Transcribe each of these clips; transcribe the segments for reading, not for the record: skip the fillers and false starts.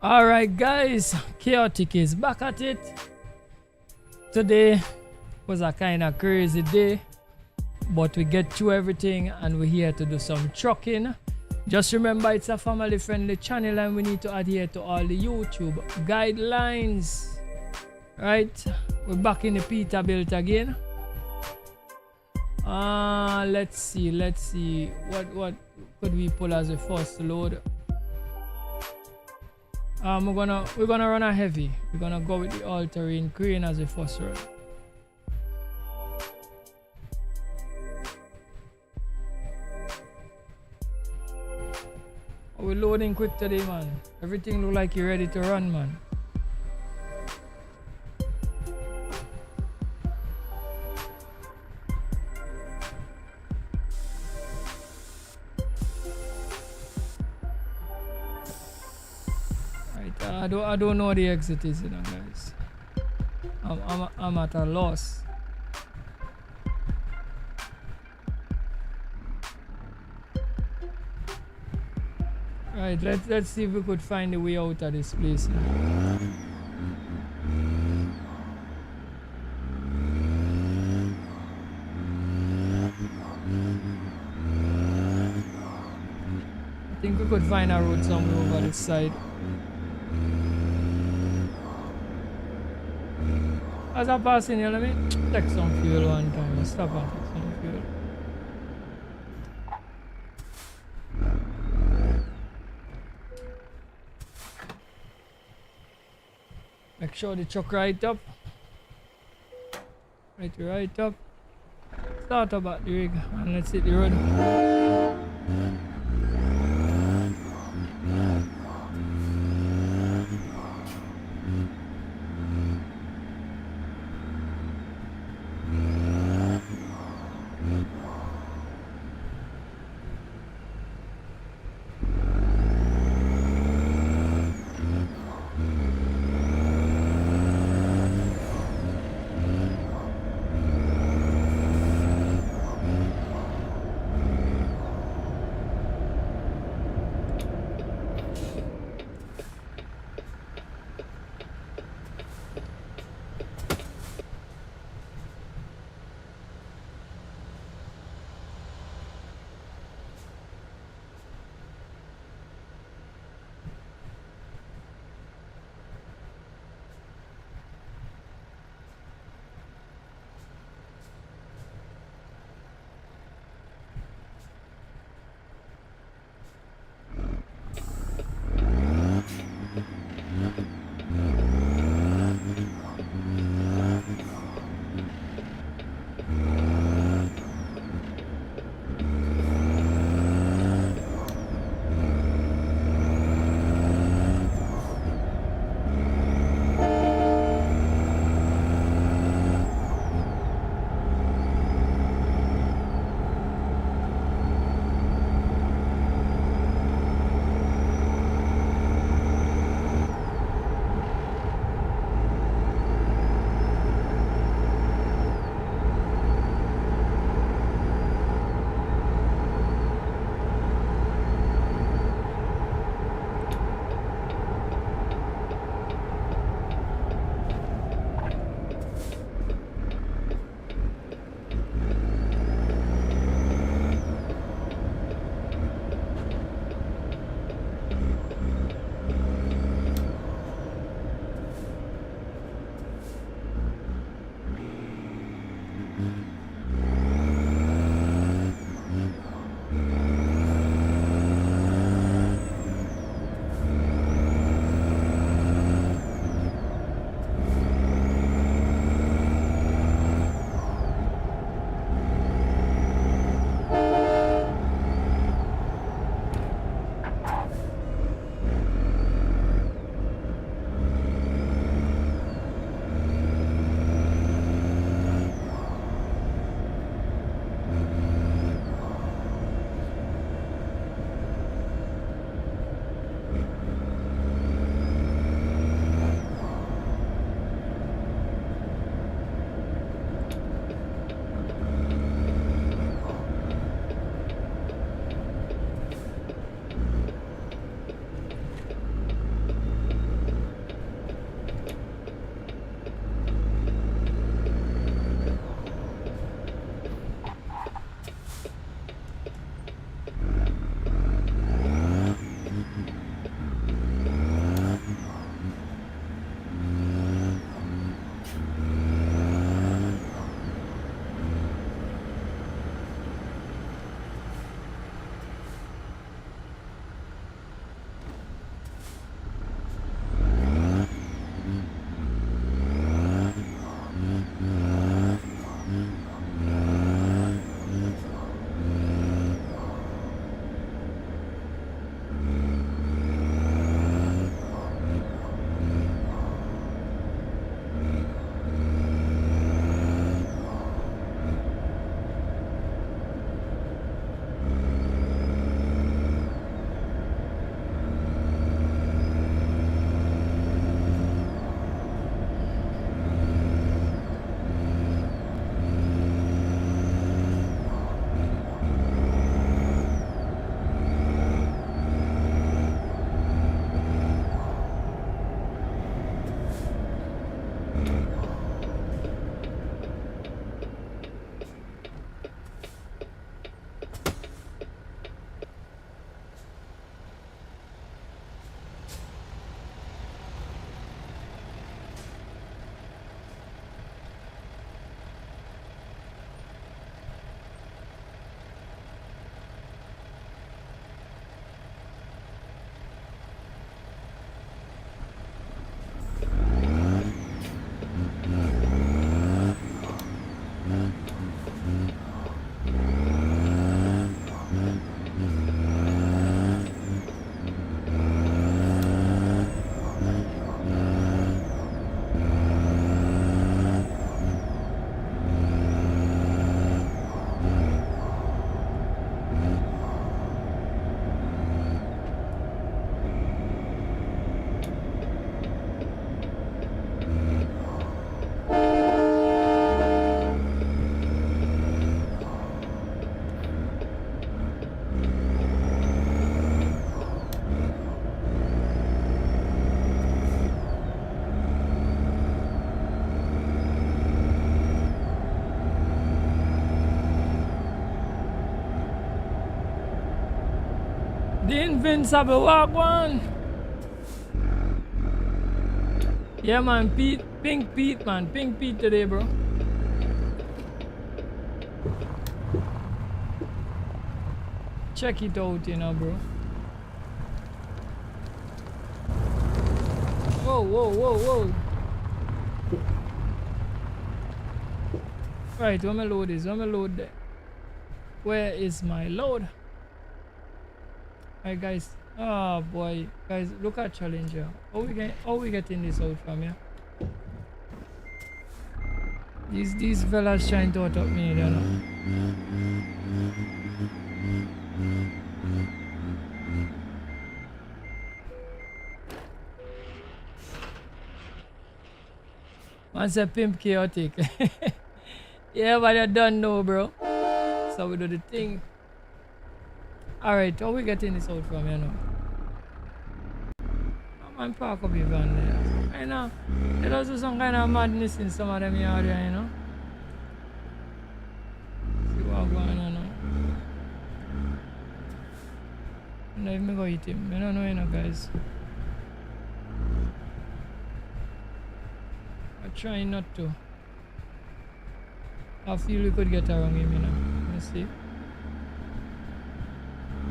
Alright guys, Chaotic is back at it. Today was a kind of crazy day, but we get through everything and we're here to do some trucking. Just remember it's a family friendly channel and we need to adhere to all the YouTube guidelines. Right, we're back in the Peterbilt again. Let's see what could we pull as a first load. We're gonna run a heavy. We're gonna go with the all-terrain crane as a first run. We're loading quick today, man. Everything look like you're ready to run, man. I don't know the exit is, you know, guys. I'm at a loss. Right, let's see if we could find a way out of this place. I think we could find a road somewhere over this side. As I pass in here, let me take some fuel one time. Stop and take some fuel. Make sure the truck right up. Right up. Start up at the rig and let's hit the road. The invincible walk one. Yeah man, Pink Pete man, Pink Pete today bro. Check it out, you know, bro. Whoa, whoa, whoa, whoa. Right, where my load is? Where my load there? Where is my load? Alright guys. Oh boy. Guys, look at Challenger. How we getting this out from here? These fellas trying to out me, you know. Once a pimp chaotic. Yeah, but you don't know, bro. So we do the thing. Alright, how we getting this out from here now? I'm man park up your van there. I know. There does do some kind of madness in some of them yard here, you know. See what's going on now. I don't know if I go hit him. I don't know, you know, guys. I'm trying not to. I feel we could get around him, you know. Let's see.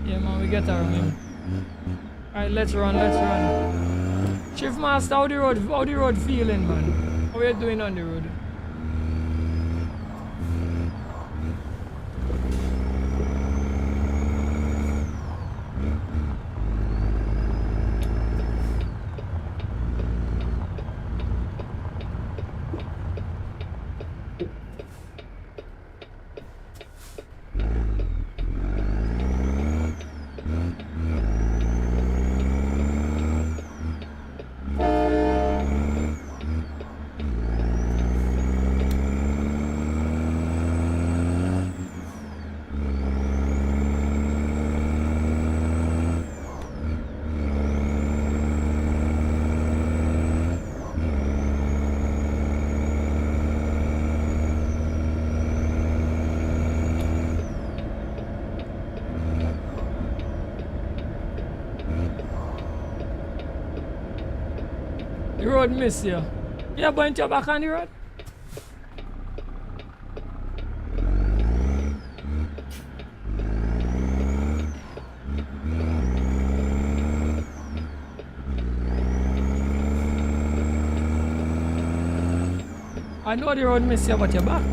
Yeah, man, we get around him. Alright, let's run, let's run. Chief Master, how the road feeling, man? How are you doing on the road? The road miss you. Yeah, bunch you back on the road. I know the road miss you, but you're back.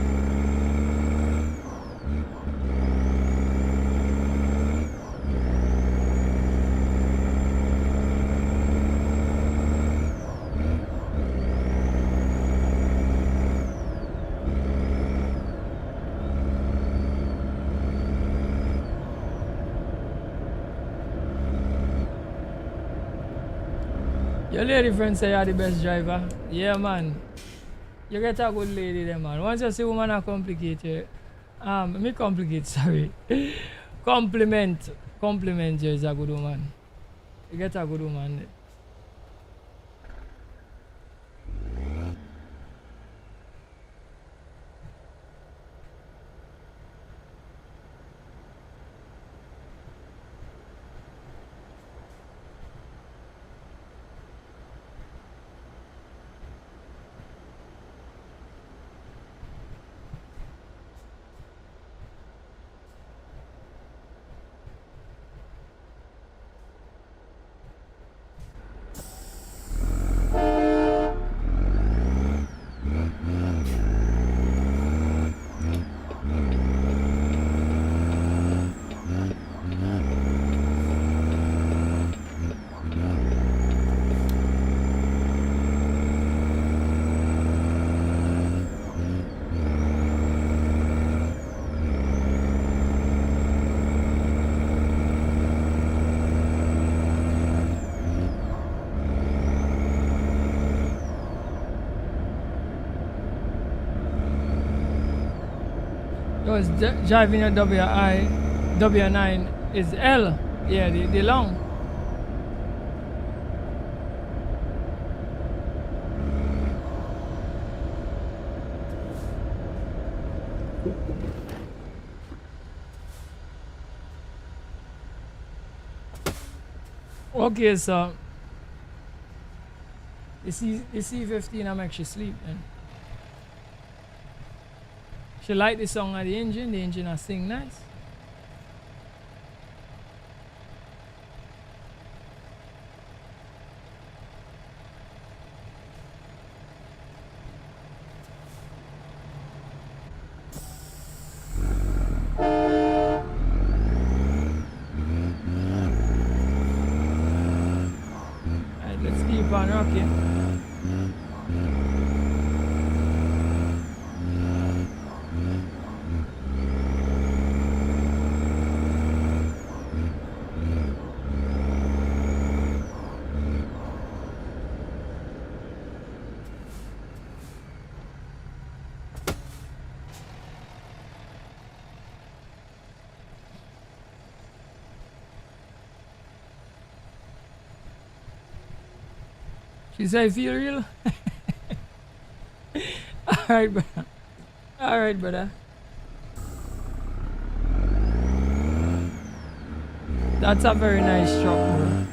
Your lady friend say you're the best driver. Yeah, man. You get a good lady there, man. Once you see woman are complicated, me complicate, sorry. Compliment you is a good woman. You get a good woman. Because driving a W9 is L. Yeah, the long. Okay, so the C15 I make she sleep, man. She like the song of the engine I sing nice. Alright, let's keep on rocking. She say feel real? Alright, brother. Alright, brother. That's a very nice truck, bro.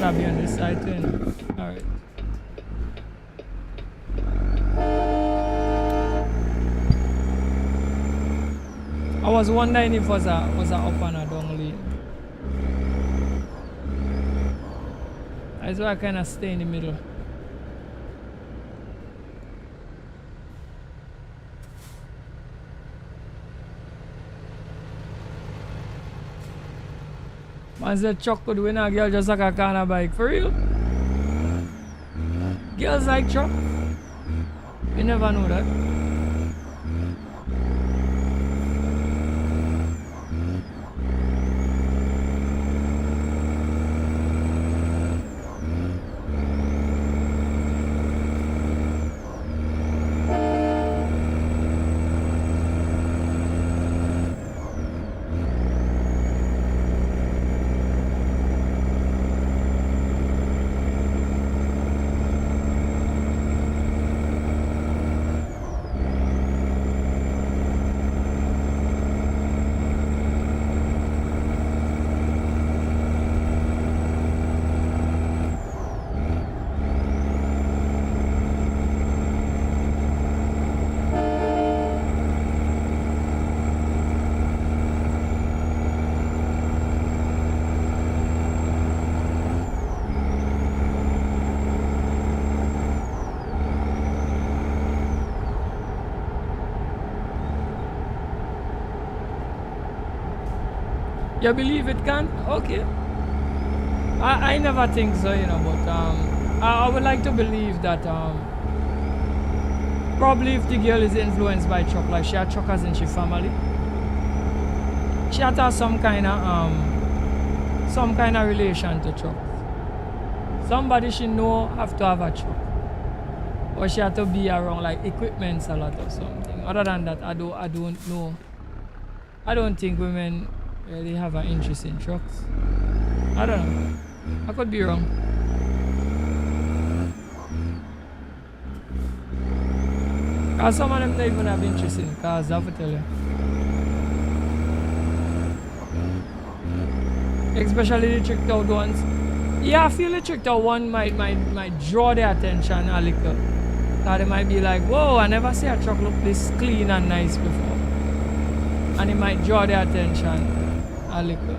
Be on this side too. Alright. I was wondering if it was a up and a down lane. That's why I kinda stay in the middle. Man said truck could win a girl just like a corner bike. For real? Girls like truck? You never know that. You believe it can? Okay. I never think so, you know, but I would like to believe that probably if the girl is influenced by truck, like she had truckers in she family, she had to have some kind of relation to truck. Somebody she know have to have a truck, or she had to be around like equipments a lot or something. Other than that, I don't know. I don't think women really have an interest in trucks. I don't know. I could be wrong. Cause some of them don't even have interest in cars, I have to tell you. Especially the tricked out ones. Yeah, I feel the tricked out one might draw their attention a little. Cause they might be like, whoa, I never see a truck look this clean and nice before. And it might draw their attention a little.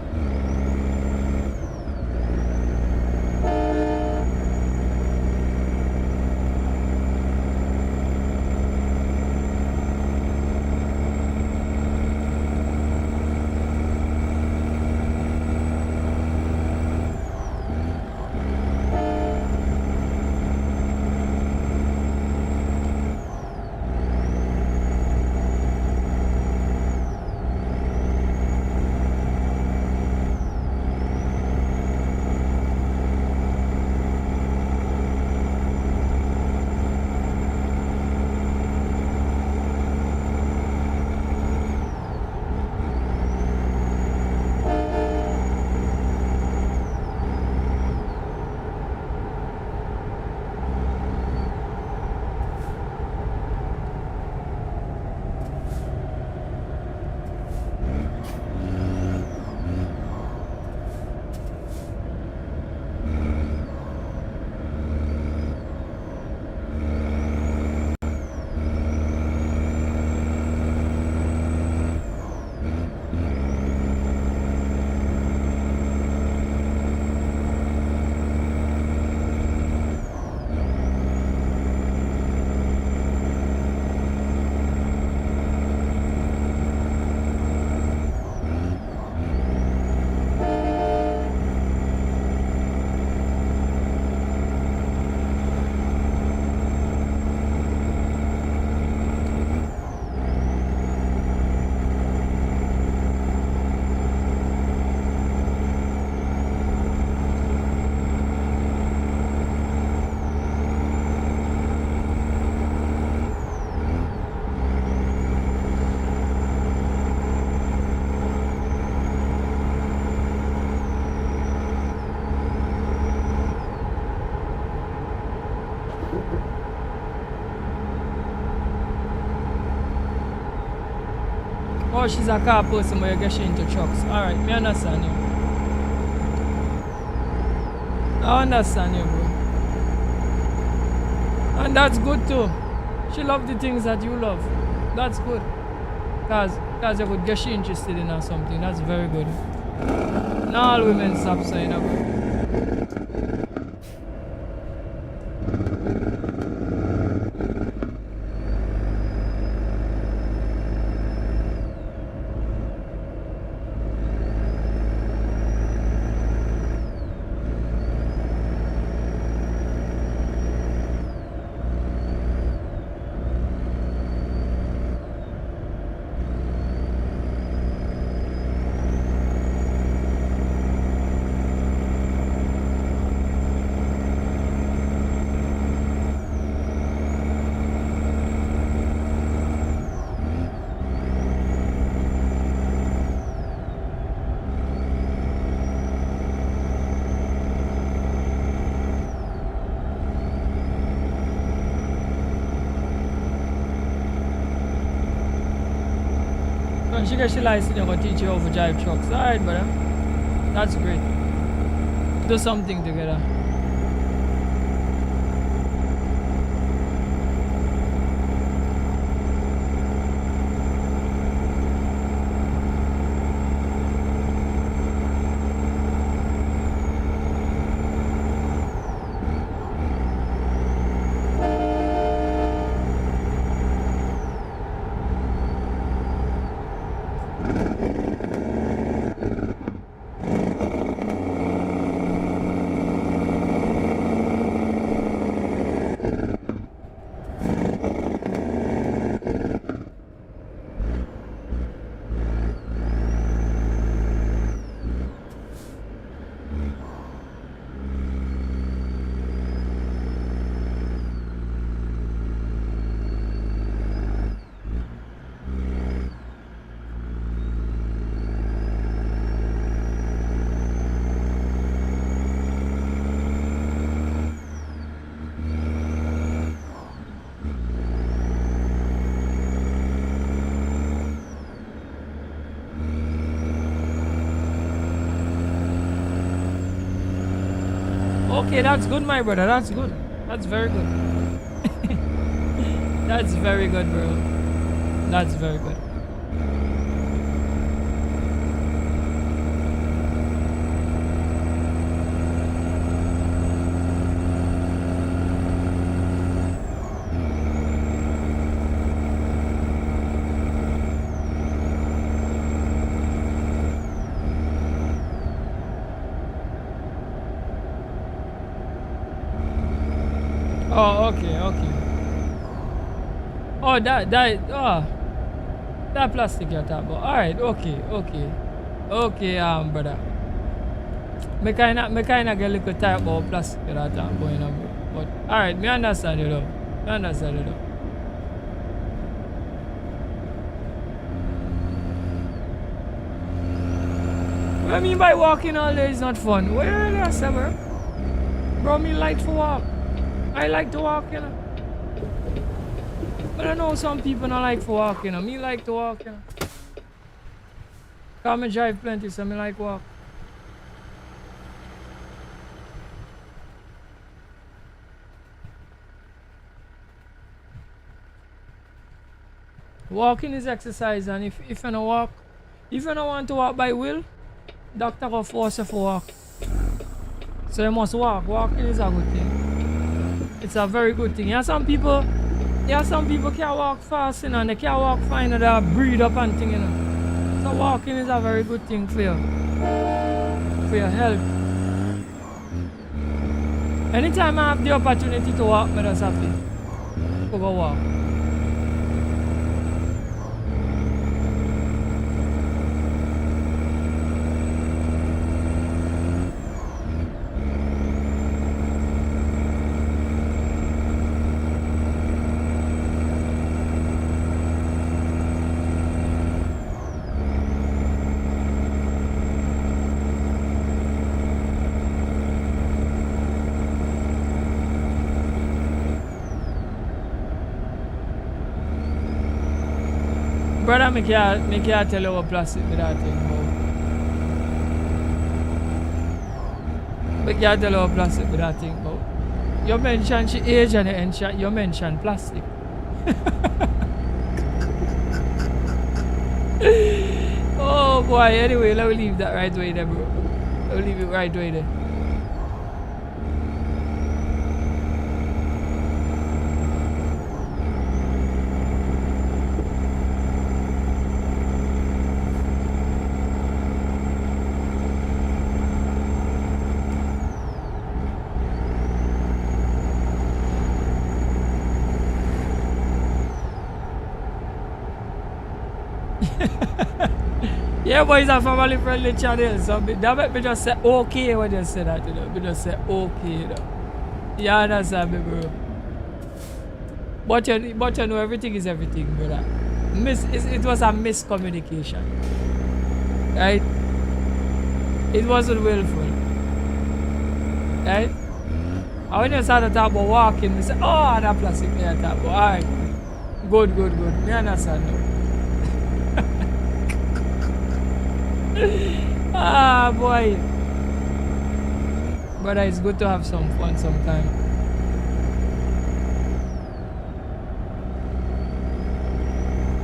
know she's a car person, but you get she into trucks. Alright, me understand you. I understand you, bro. And that's good too. She love the things that you love. That's good. Cause you could get she interested in or something. That's very good. Not all women stop saying about. When she gets she license, you're gonna teach you how to drive trucks. Alright, brother. That's great. Do something together. Okay, that's good, my brother. That's good. That's very good. That's very good, bro. That's very good. Oh, okay, okay. Oh, that plastic you're talking about. All right, okay, brother. Me kinda get a little tired about plastic you're talking about, you know, bro. But all right, me understand you though. Me understand you though. What I mean by walking all day is not fun? What you really say, bro? Bro, me like to walk. I like to walk, you know. But I know some people don't like to walk, you know. Me like to walk, you know. Cause me drive plenty, so me like walk. Walking is exercise, and if you don't walk, if you don't want to walk by will, doctor will force you to walk. So you must walk. Walking is a good thing. It's a very good thing. Some people can't walk fast, you know, and they can't walk fine, and they breathe up and thing, you know. So walking is a very good thing for your health. Anytime I have the opportunity to walk, I'm just happy to go walk. me can't tell you what plastic with that thing about. Me can't tell you what plastic with that thing about. You mentioned she age and you mentioned plastic. Oh boy, anyway, let me leave that right way there, bro. Let me leave it right way there. Yeah, but it's a family friendly channel, so that make me just say okay when you say that, you know. Me just say okay, you know. You understand me, bro? But you know everything is everything, brother. It was a miscommunication. Right? It wasn't willful. Right? And when you started talk about walking, we say, oh, that plastic there talk about. Alright. Good. Me understand now. Ah, boy. But it's good to have some fun sometime.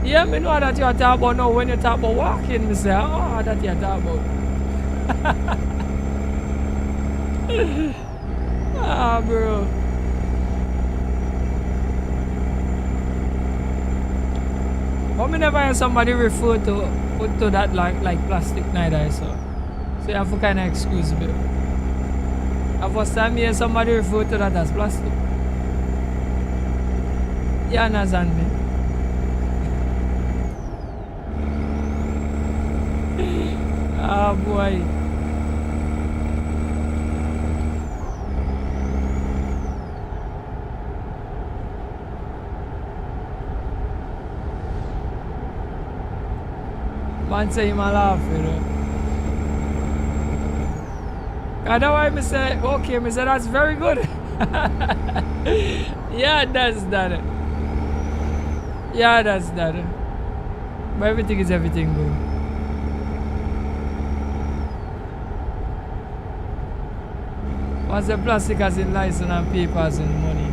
Yeah, me know that you are talking about now. When you talk about walking, me say, oh, that you are talking about. Ah, bro. But me never hear somebody refer to that like plastic neither, so you have to kind of excuse me. The first time you hear somebody refer to that as plastic. You understand me? Ah, boy. Man say him a laugh, you know. That's why I say, okay, I say that's very good. Yeah, that's that. Yeah, that's that. But everything is everything, bro. What's the plastic as in license and papers and money?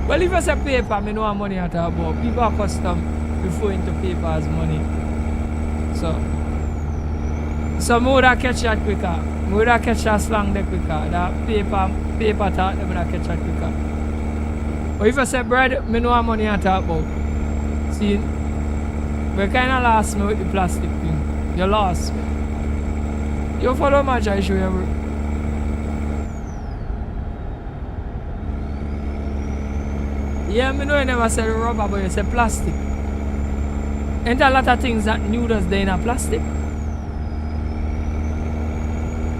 Well, if I say paper, I know how money I talk about. People are accustomed referring to paper as money. So me would have catch that quicker. Me would have catch that slang there quicker. That paper talk, me would have catch that quicker. But if I say bread, me know how money I talk about. See, we kind of lost me with the plastic thing. You lost me. You follow my I show you, bro. Yeah, me know you never said rubber, but you said plastic. Ain't a lot of things that noodles they in a plastic?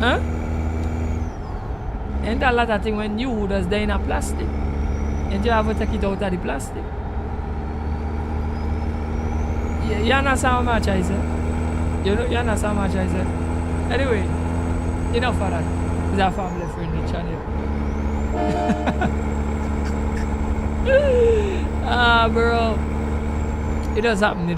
Huh? Ain't a lot of things when noodles they in a plastic? And you have to take it out of the plastic? You understand how much I said? You understand how much I said? Anyway, enough for that. It's a family friendly channel. Ah, bro. It does happen.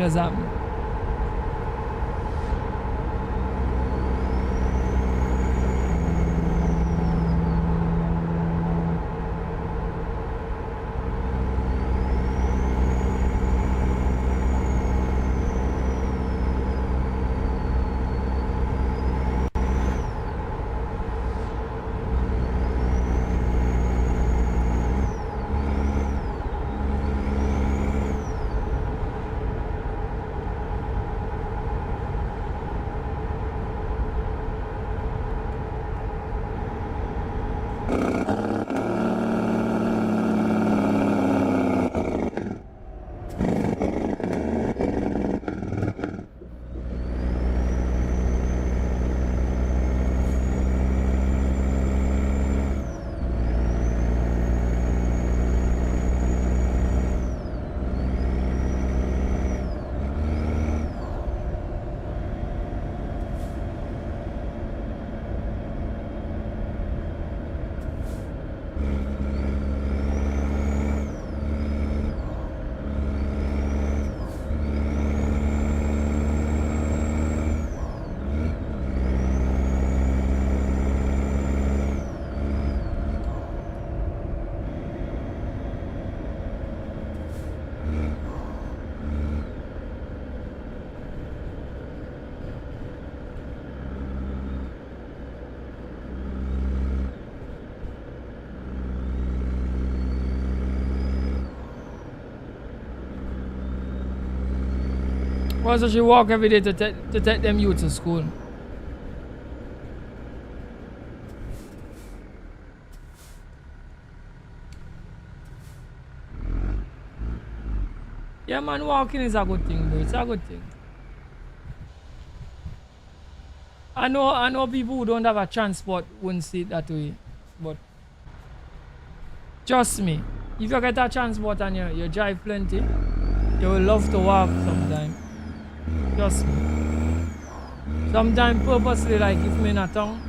Why does she walk every day to take them youth to school? Yeah, man, walking is a good thing, bro. It's a good thing. I know people who don't have a transport wouldn't see it that way, but trust me, if you get a transport and you drive plenty, you will love to walk sometime. Trust me. Sometimes purposely, like if me in a town,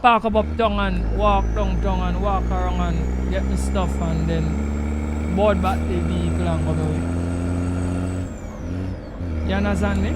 park up uptown and walk downtown and walk around and get my stuff and then board back the vehicle and come away. You understand me?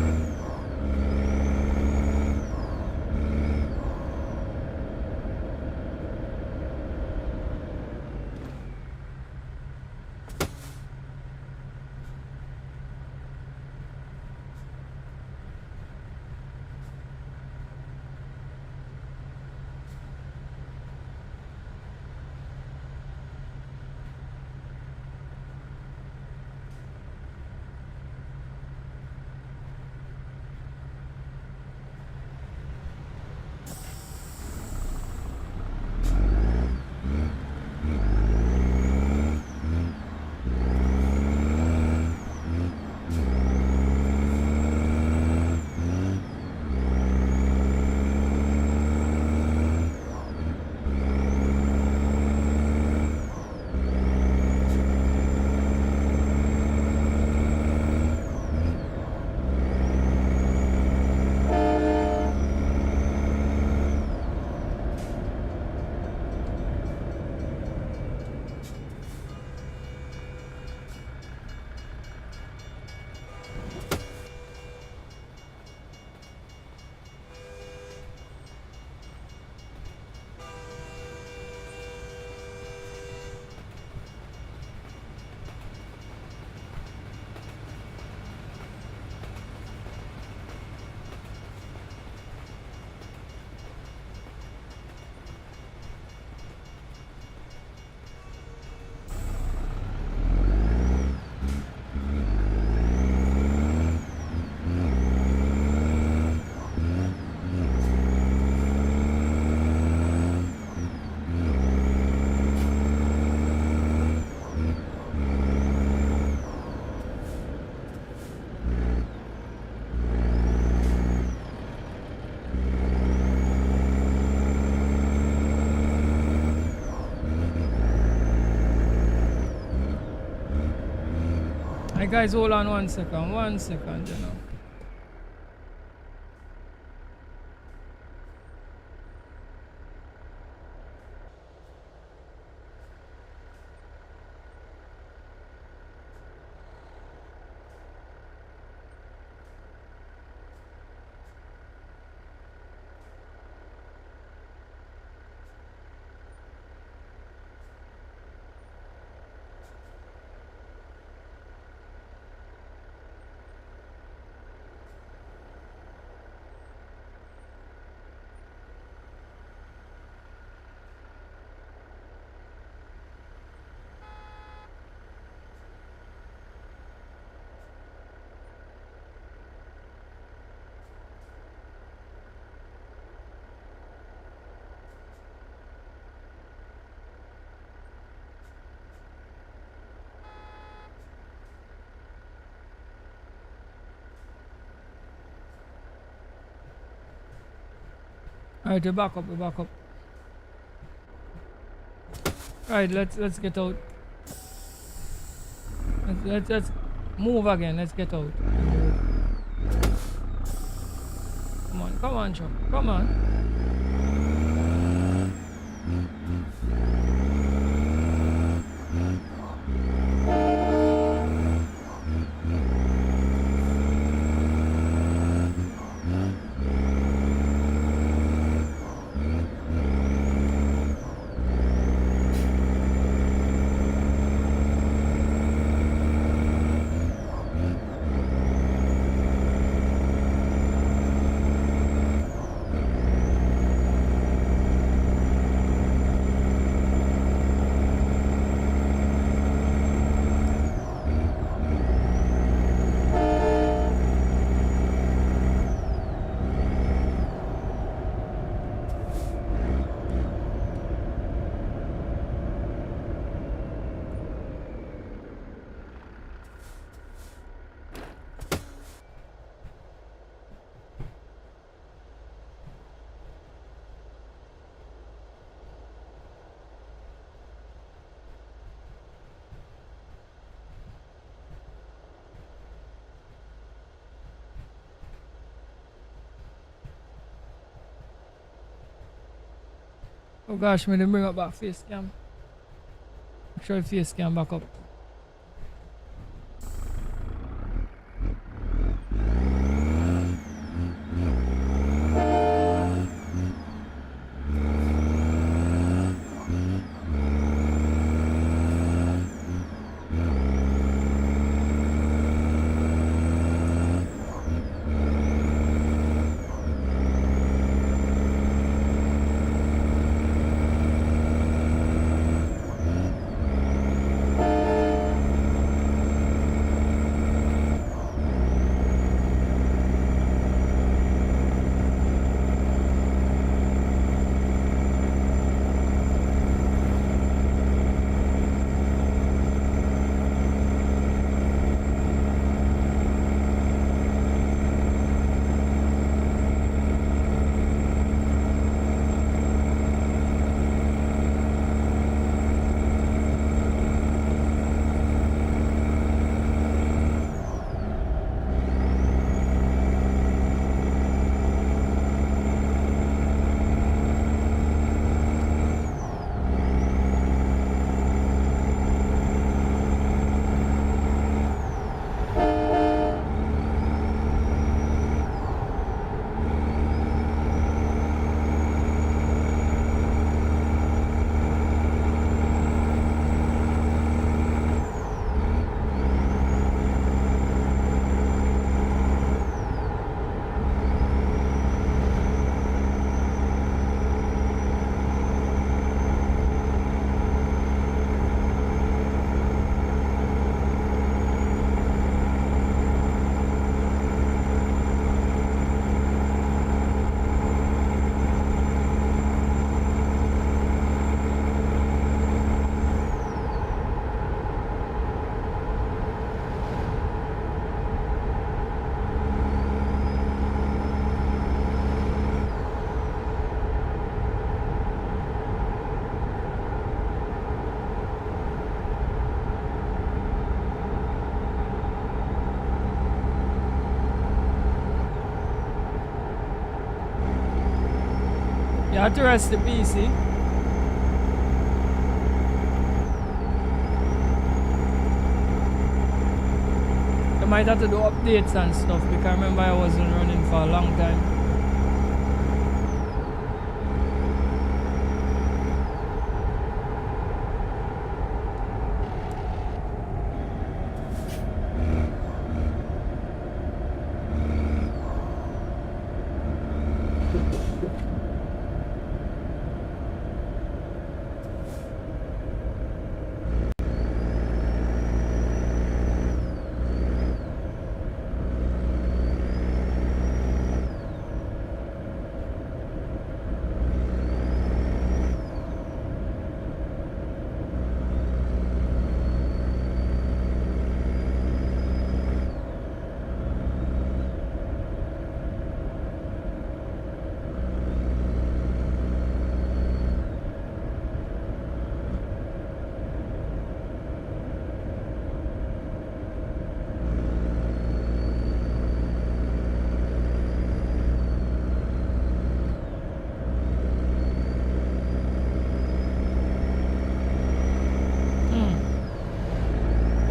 Hey guys, hold on 1 second, you know. Alright, we're back up, we're back up. Alright, let's get out. Let's move again, let's get out. Come on, Chuck, come on. Oh gosh, me didn't bring up back face cam. Make sure the face cam back up. You have to rest the PC. You might have to do updates and stuff because I remember I wasn't running for a long time.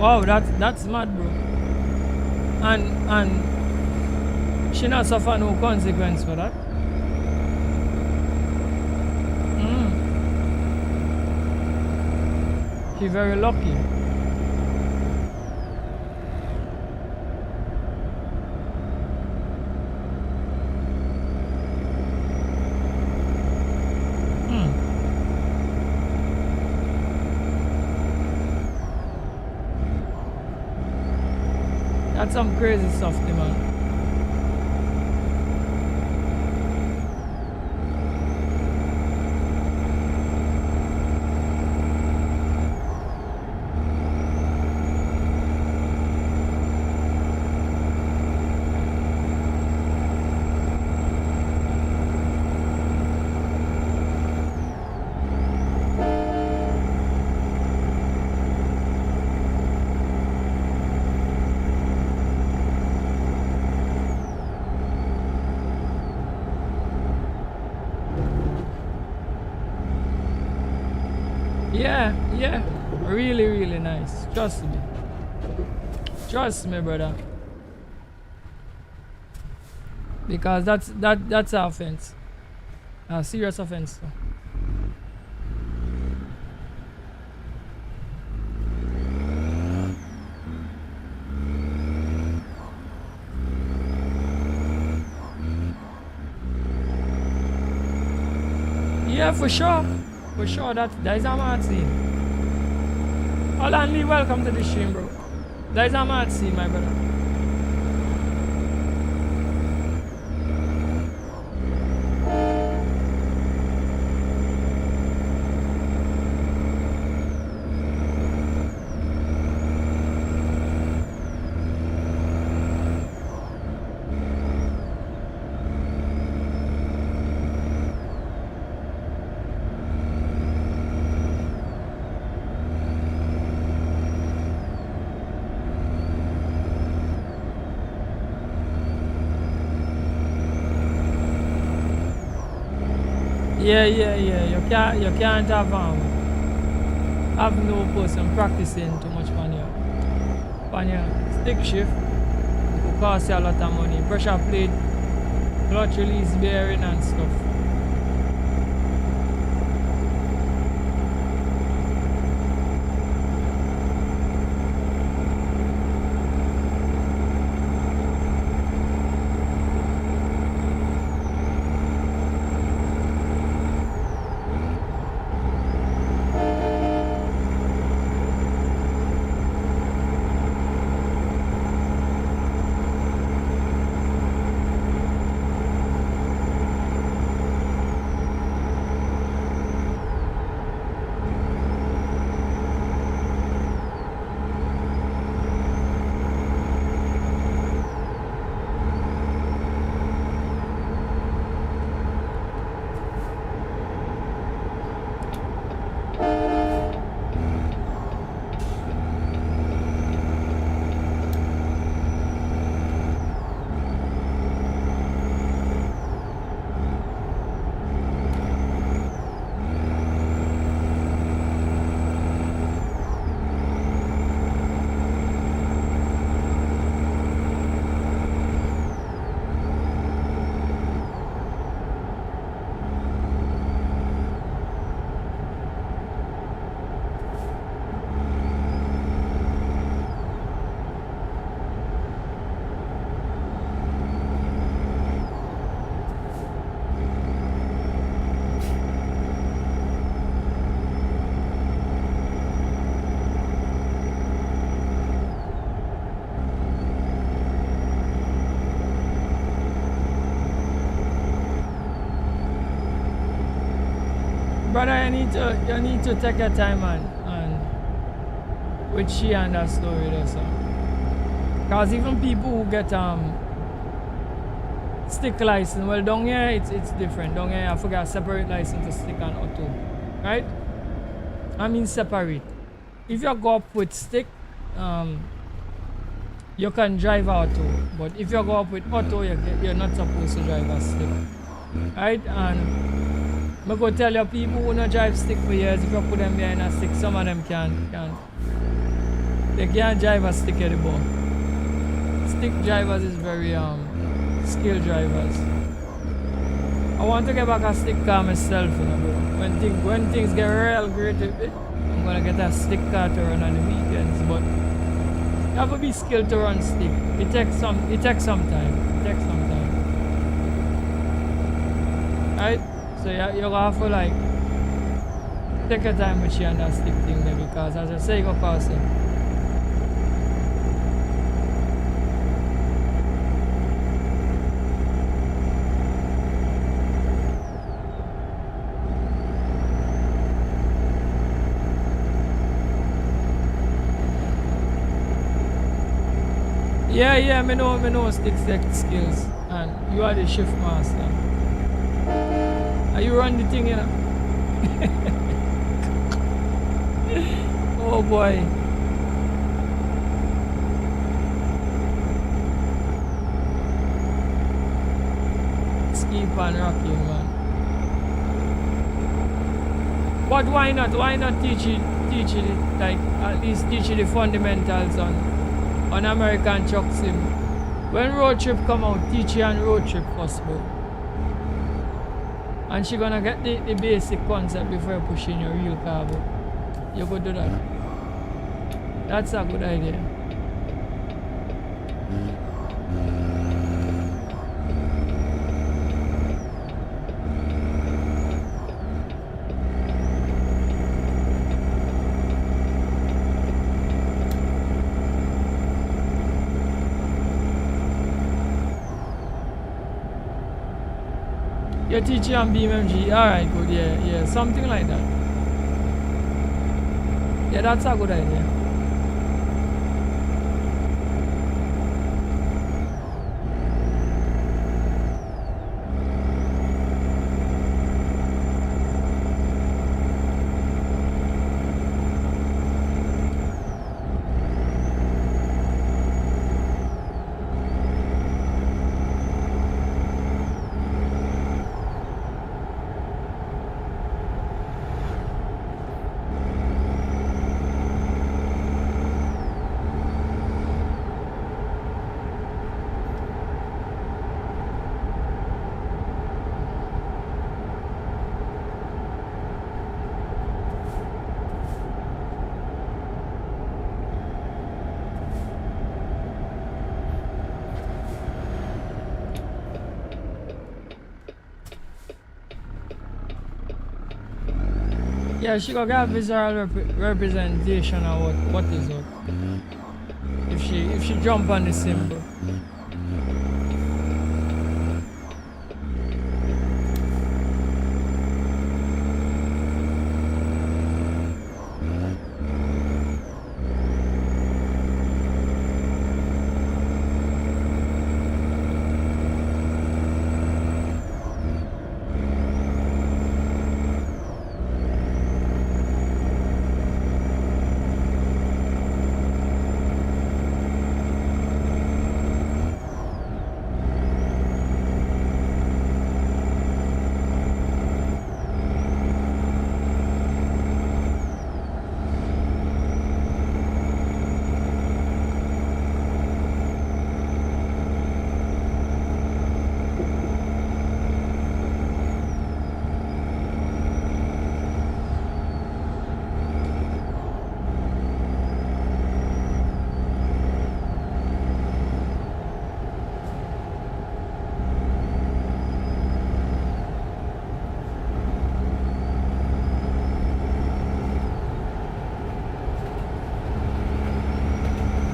Wow, that's mad, bro. And she not suffer no consequence for that. She very lucky. That's some crazy stuff, man. Yeah, really, really nice. Trust me. Trust me, brother. Because that's an offense. A serious offense. So. Yeah, for sure. For sure, that is a mad scene. Holland Lee, welcome to the stream, bro. That is a mad scene, my brother. Yeah. You can't have no person practicing too much on your stick shift. It could cost you a lot of money. Pressure plate, clutch release bearing and stuff. Brother, you need to take your time and with she and that story there, so. Cause even people who get stick license, well down here it's different. Down here I forgot separate license to stick and auto. Right? I mean separate. If you go up with stick, you can drive auto. But if you go up with auto, you're not supposed to drive a stick. Right? And I go tell you people who don't drive stick for years, if you put them behind a stick, some of them they can't drive a stick anymore. Stick drivers is very skilled drivers. I want to get back a stick car myself, you know, bro. When things get real great, I'm gonna get a stick car to run on the weekends, but you have to be skilled to run stick. It takes some time. Right? So you have to like take your time with you on that stick thing there, because as I say, you go cost it. Yeah, me know stick skills, and you are the shift master. You run the thing, you know. Oh boy. Let's keep on rocking, man. But why not? Why not teach it like at least teach it the fundamentals on American truck sim? When road trip come out, teach you on road trip first, bro. And she gonna get the basic concept before you push in your real car, bro. You could do that. That's a good idea. You're teaching on BMG, alright, good, yeah, something like that. Yeah, that's a good idea. Yeah, she gonna get visual representation of what is what. If she jump on the symbol.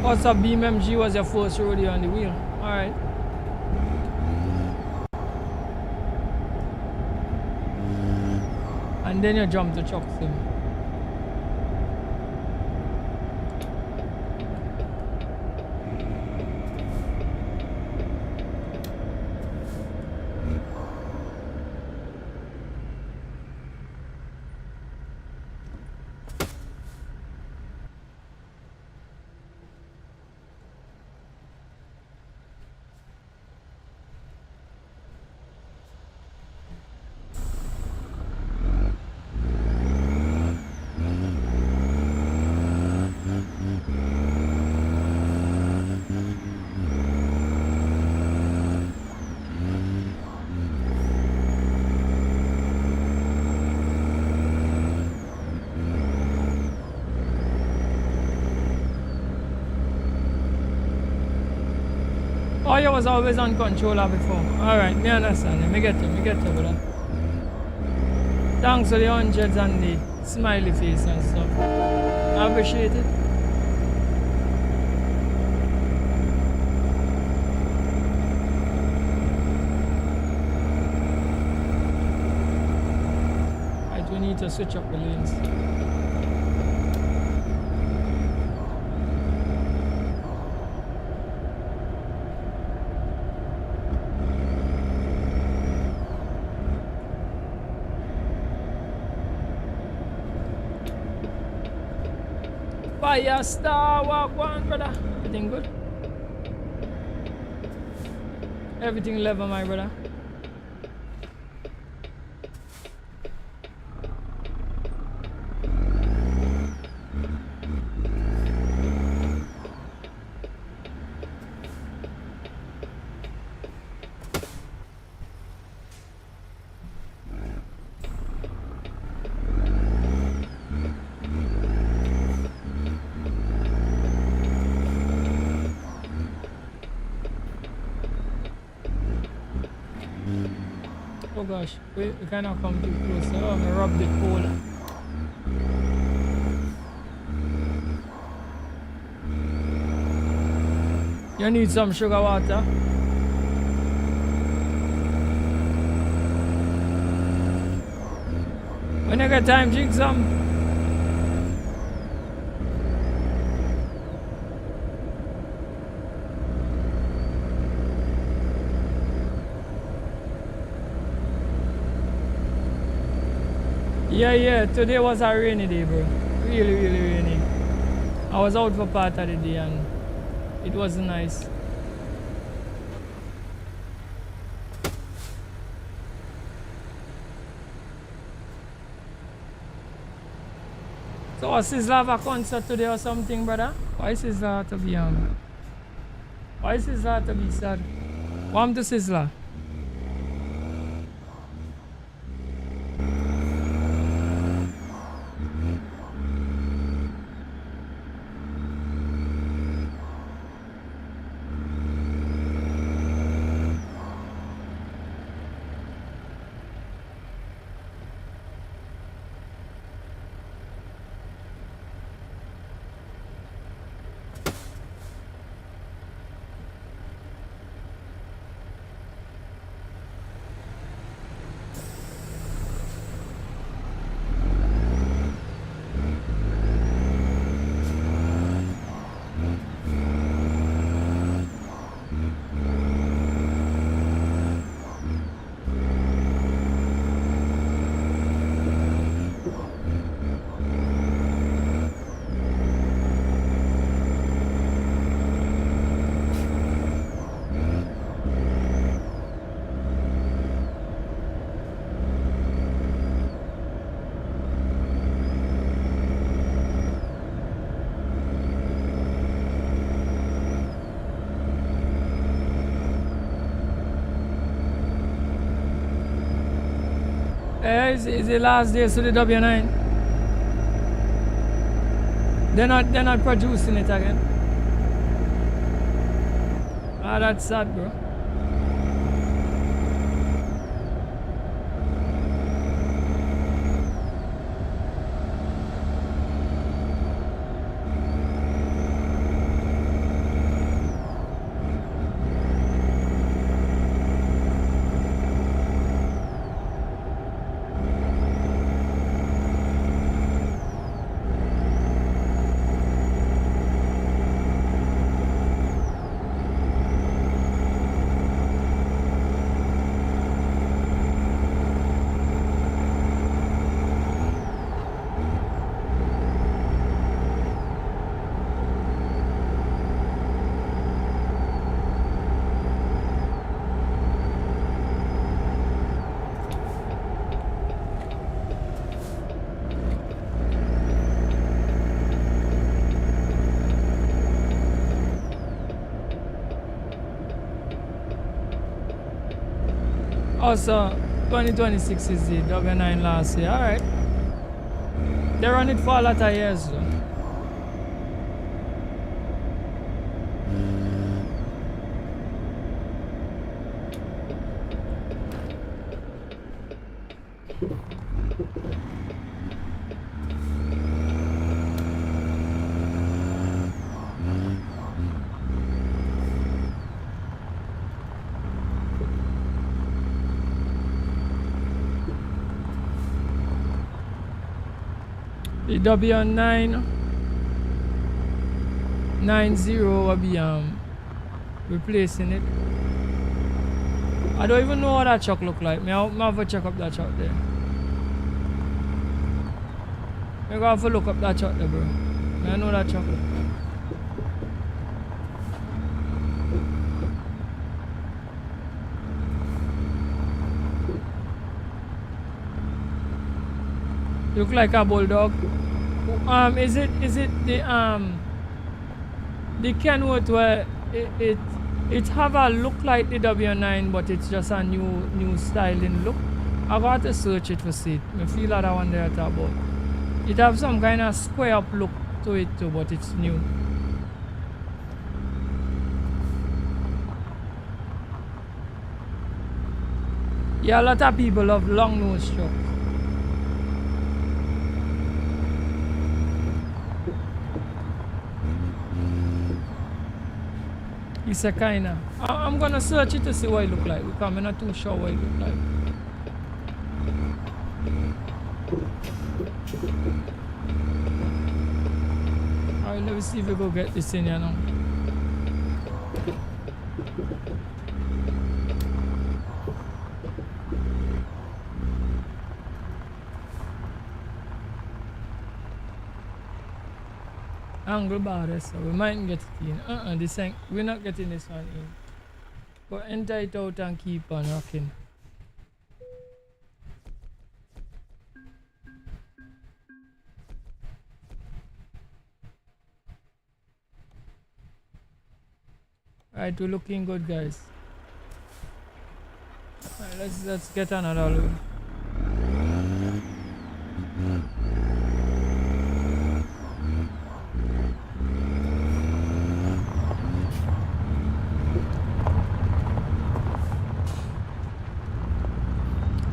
Oh, so BMG was your first rodeo on the wheel. Alright. And then you jump to truck sim. Oh, you was always on controller before. Alright, me understand. Me get you, brother. Thanks for the hundreds and the smiley face and stuff. I appreciate it. Right, we need to switch up the lanes. Fire star, walk one, brother. Everything good? Everything level, my brother. Oh gosh, we cannot come too close. Oh, I rubbed the pole. You need some sugar water. When you get time, drink some. Yeah, today was a rainy day, bro. Really rainy. I was out for part of the day and it wasn't nice. So was Sizzla have a concert today or something, brother? Why Sizzla have to be Why Sizzla have to be sad? What happened to Sizzla? It's the last days to the W9. They're not producing it again. Ah, that's sad, bro. Also, 2026 is the W9 last year. Alright. They run it for a lot of years though. The W9 90 will be replacing it. I don't even know what that truck look like. I'll have to check up that truck there. I'm gonna have to look up that truck there, bro. I know that truck look. Look like a bulldog. Is it the Kenworth where it have a look like the W9 but it's just a new styling look? I got to search it for see it. I feel that one there talk about. It have some kind of square up look to it too, but it's new. Yeah, a lot of people love long nose truck. It's a kinda. I'm gonna search it to see what it look like because I'm not too sure what it look like. Alright, let me see if we go get this in here now. Angle bar there, so we might get it in. This ain't, we're not getting this one in. But enter it out and keep on rocking. Alright, we're looking good, guys. Alright, let's get another load.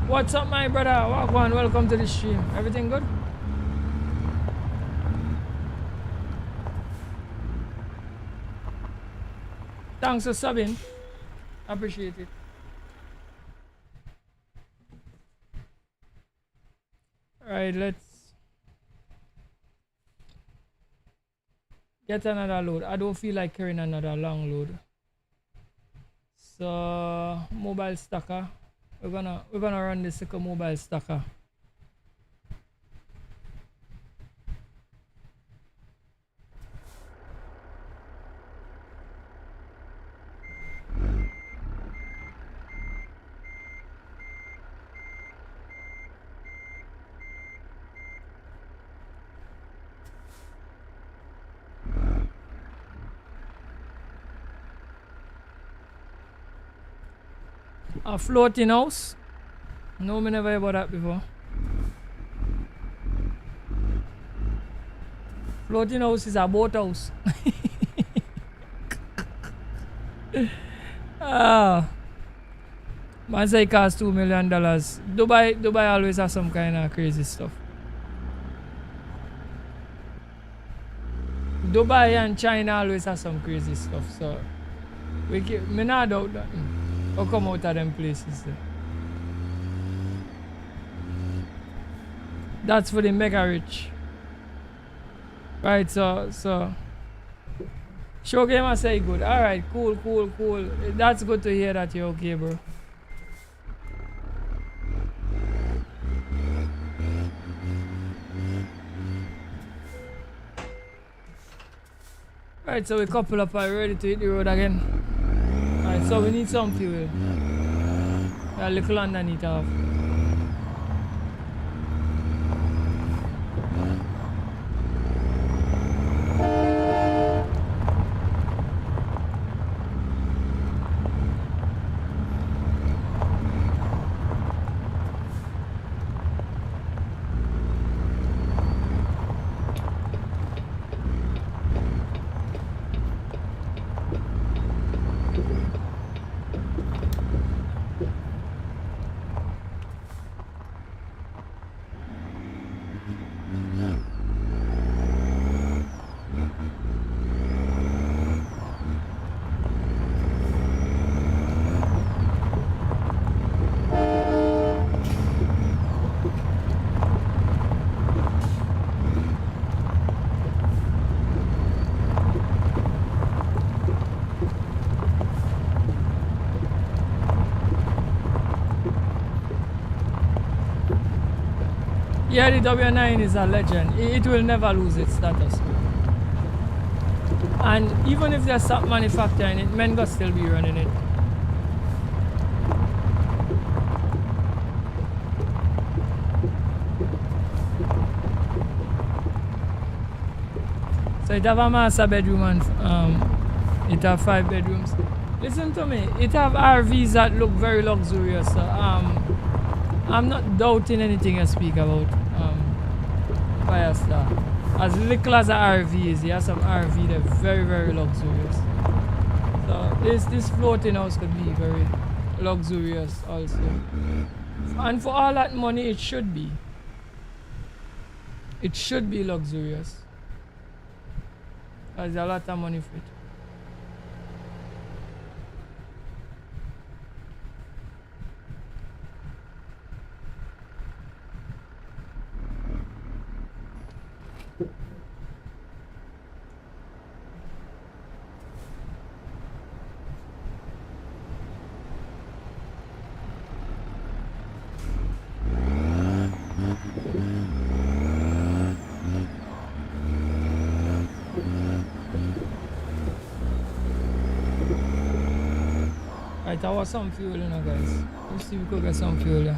What's up, my brother? Wagwan, welcome to the stream. Everything good? Thanks for subbing. Appreciate it. Alright, let's get another load. I don't feel like carrying another long load. So mobile stacker. We're gonna run this like a mobile stacker. A floating house? No, me never heard about that before. Floating house is a boat house. Man say it costs $2 million. Dubai always has some kind of crazy stuff. Dubai and China always have some crazy stuff. So me not doubt that. Or come out of them places there. That's for the mega rich. Right, so show game I say good. Alright, cool. That's good to hear that you're okay, bro. Right, so we couple up and ready to hit the road again. Alright, so we need some fuel. A little underneath off. Yeah, the W9 is a legend. It will never lose its status. And even if they stop manufacturing it, men will still be running it. So it have a master bedroom and it have 5 bedrooms. Listen to me, it have RVs that look very luxurious. So, I'm not doubting anything you speak about. Firestar. As little as an RV is, you have some RV that are very, very luxurious. So this floating house could be very, luxurious also. And for all that money, it should be. It should be luxurious. There's a lot of money for it. Right, I want some fuel, you know, guys. Let's see if we could get some fuel, yeah.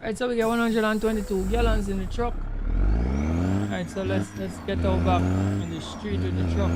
Right, so we get 122 gallons in the truck. Right, so let's get out back in the street with the truck.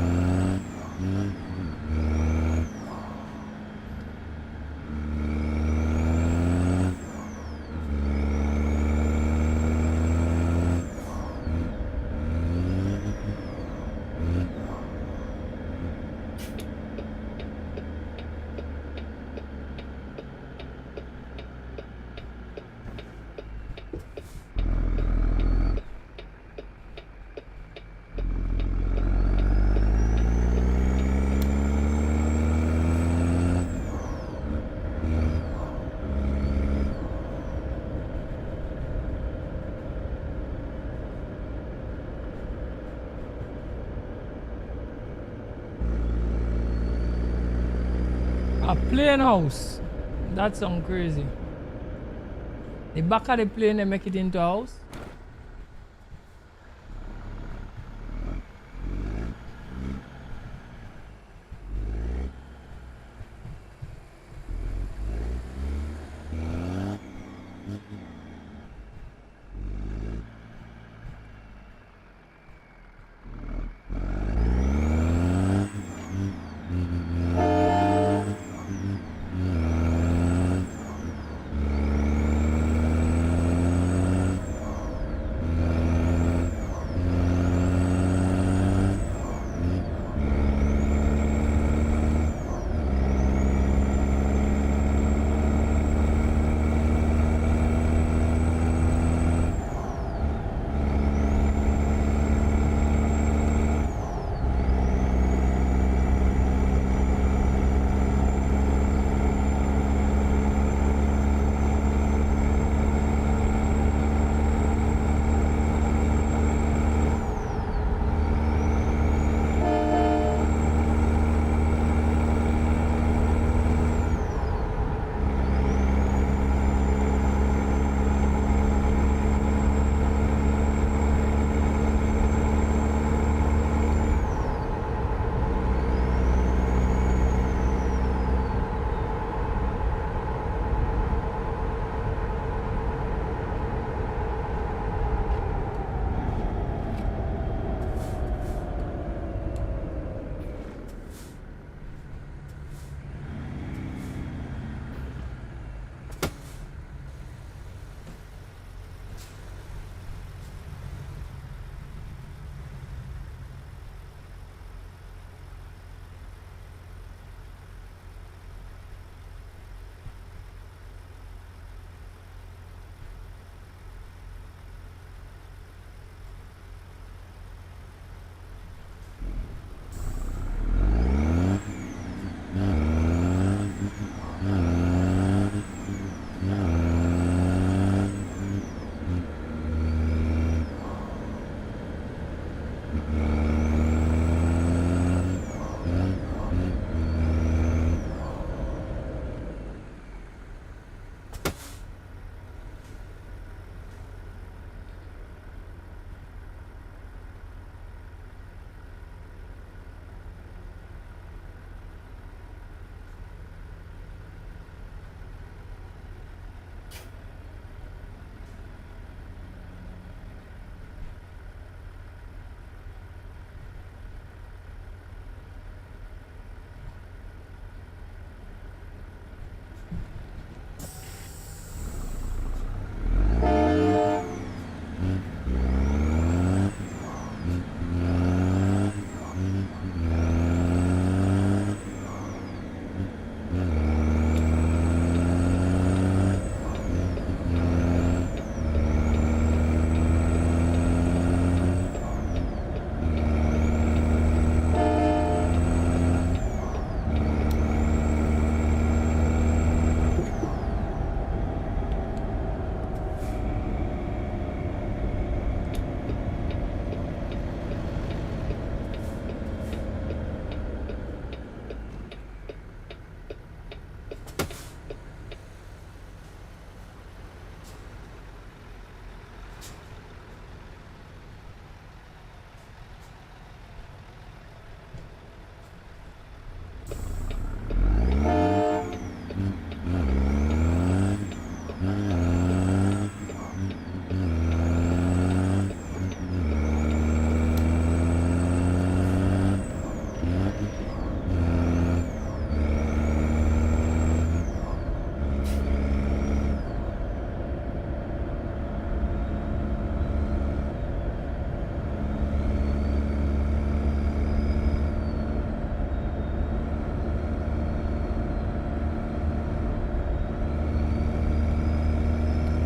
A plane house? That sounds crazy. The back of the plane, they make it into a house?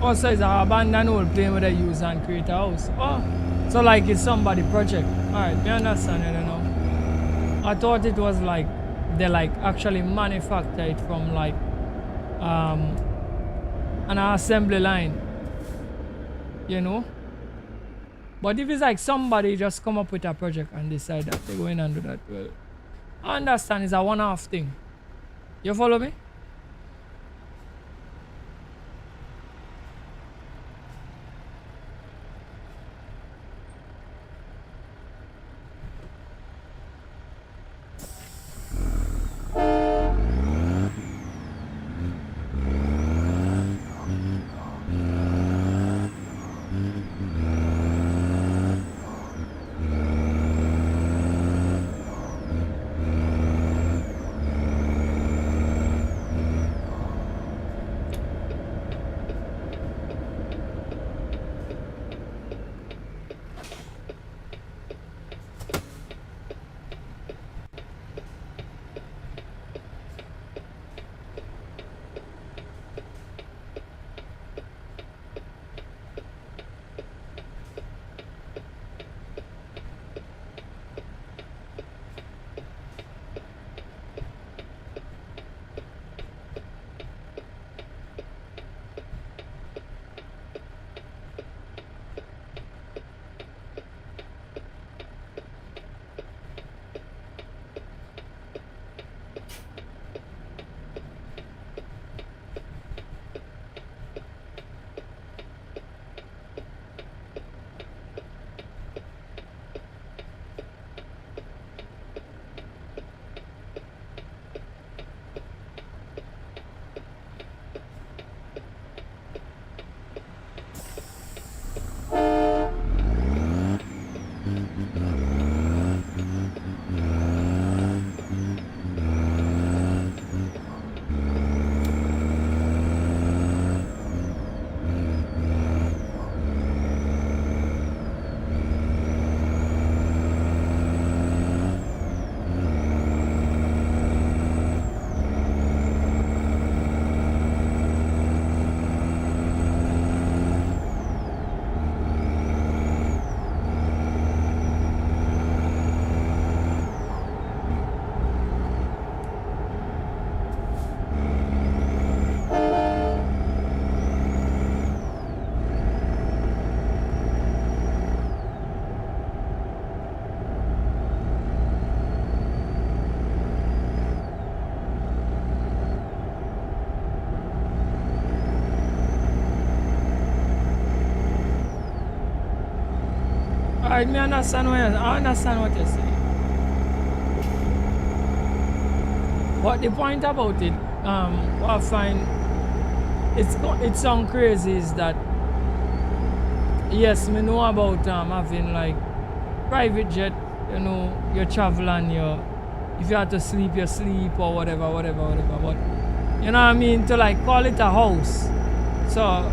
Oh, so it's an abandoned old plane where they use and create a house. Oh, so like it's somebody project. Alright, me understand it now. I thought it was like they like actually manufacture it from like an assembly line. You know? But if it's like somebody just come up with a project and decide that they go in and do that, well, I understand it's a one-off thing. You follow me? Alright, me understand I understand what you're saying. But the point about it, what I find it's sound crazy is that yes, me know about having like private jet, you know, you travel and if you have to sleep, you sleep or whatever. But you know what I mean? To like call it a house. So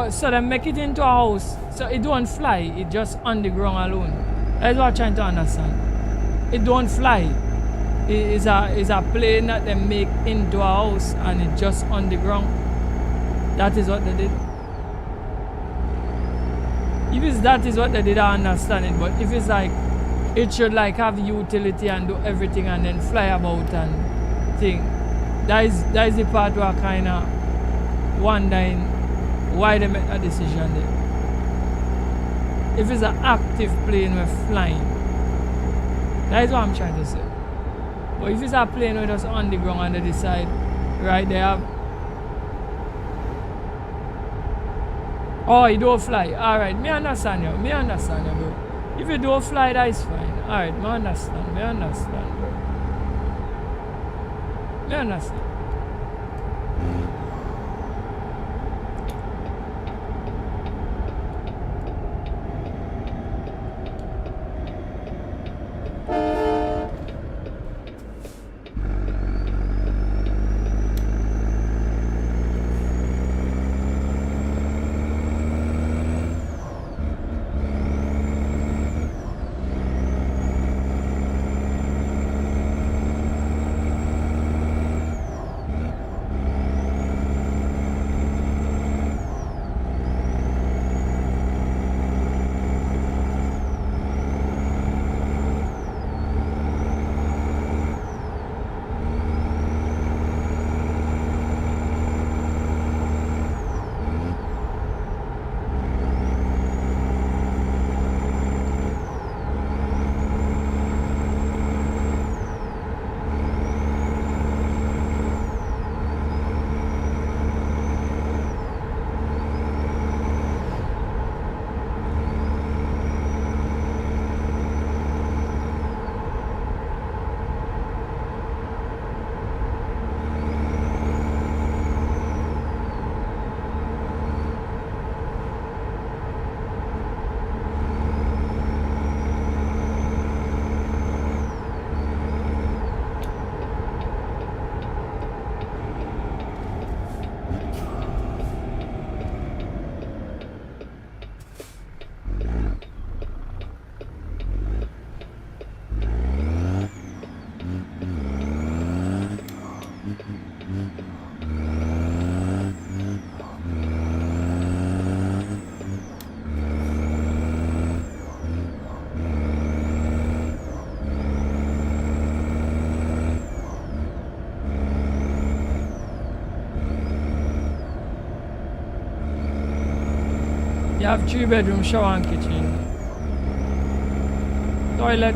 so they make it into a house, so it don't fly, it just on the ground alone. That's what I'm trying to understand. It don't fly. It's a plane that they make into a house and it just on the ground. That is what they did. If that is what they did, I understand it. But if it's like it should like have utility and do everything and then fly about and thing, that is the part where I kinda wondering why they make that decision there. If it's an active plane with flying, that is what I'm trying to say. But if it's a plane with just on the ground and they decide, right, they have, oh, you don't fly. Alright, me understand you, bro. If you don't fly, that is fine. Alright, me understand, bro. Me understand. have 3-bedroom shower and kitchen. Toilet.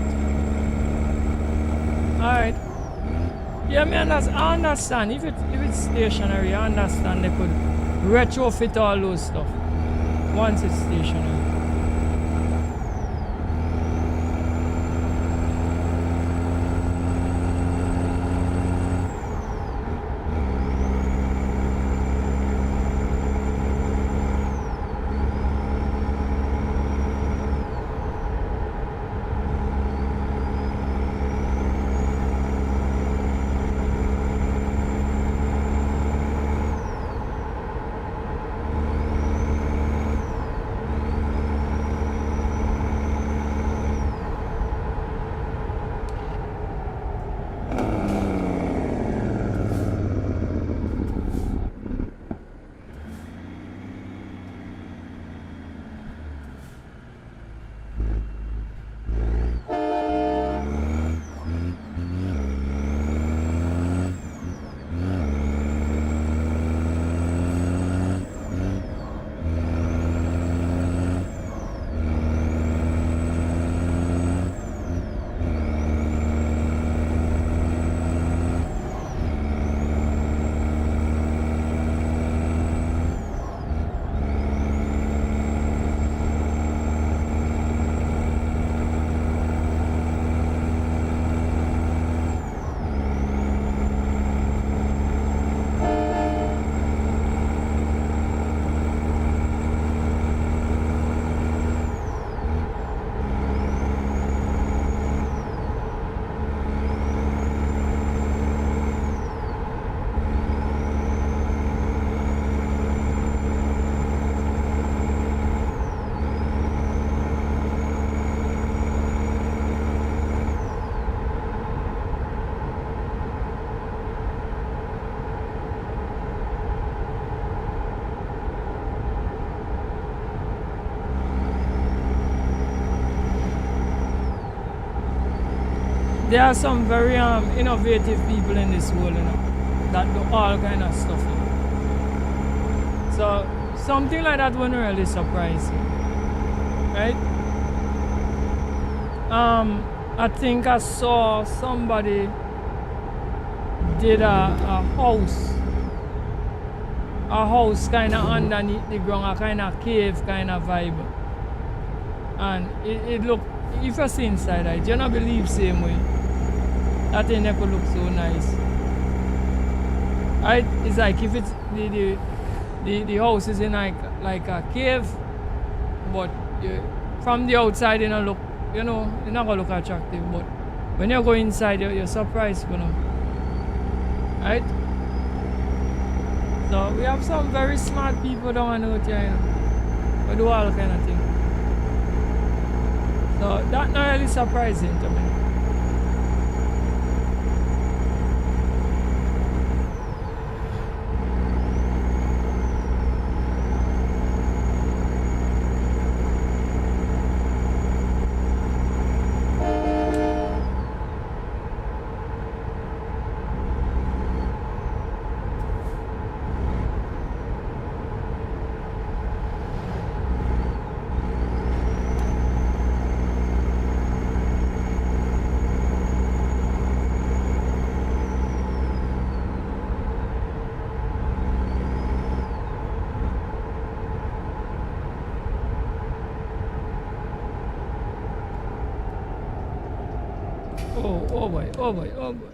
Alright. Yeah, I understand. If it's stationary, I understand they could retrofit all those stuff once it's stationary. There are some very innovative people in this world, that do all kind of stuff. So something like that wouldn't really surprise me, right? I think I saw somebody did a house kind of underneath the ground, a kind of cave kind of vibe, and it looked. If you see inside it, you don't believe same way. That thing never look so nice. Right? It's like if it's the house is in like a cave, but from the outside you don't look, it's not gonna look attractive. But when you go inside, you're surprised, Right? So we have some very smart people down out here, we do all kind of things. So that's not really surprising to me. Oh boy, oh boy, oh boy.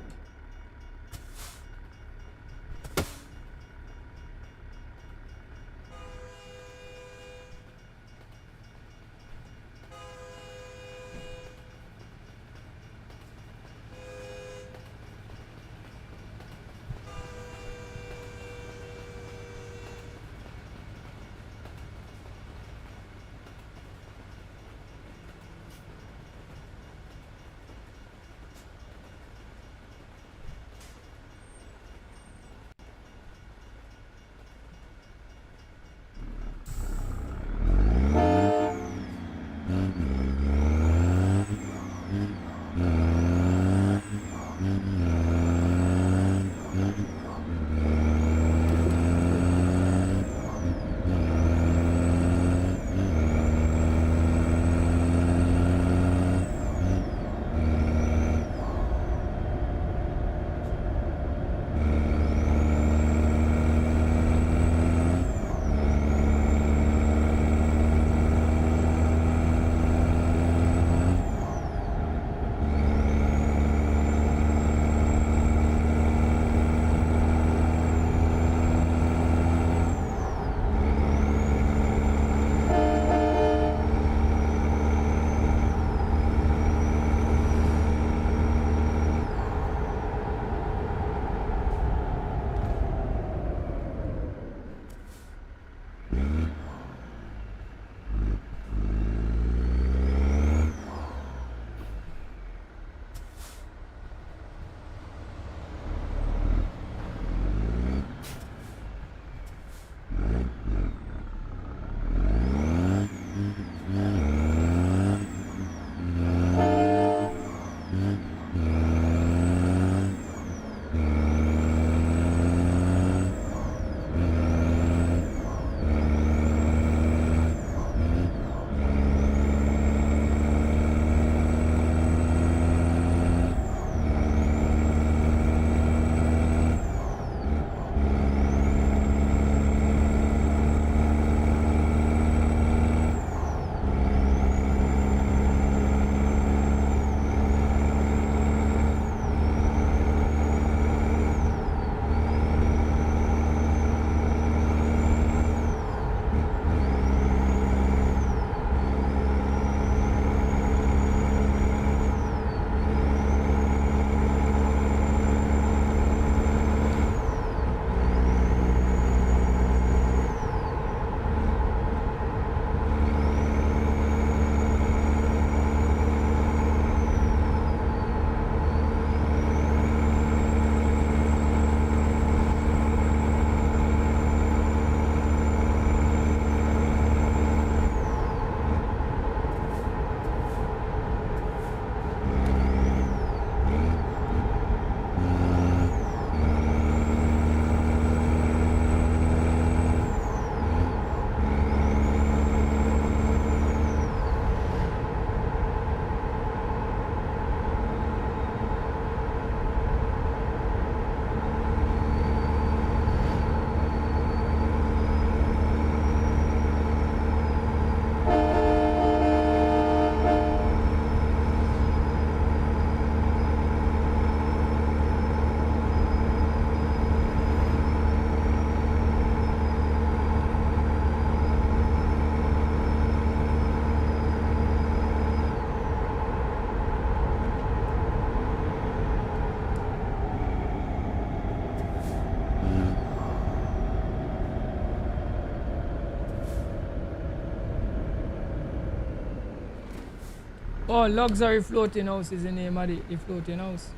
Oh, luxury floating house is the name of the floating house.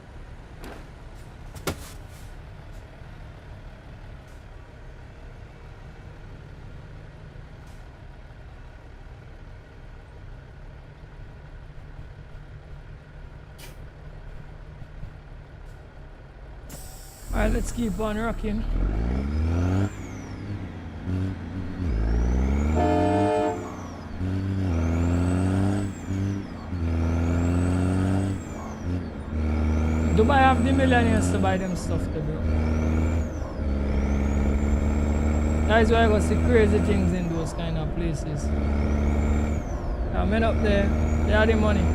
Alright, let's keep on rocking. Dubai have the millionaires to buy them stuff to bro. That is why I go see crazy things in those kind of places. Yeah, men up there, they have the money.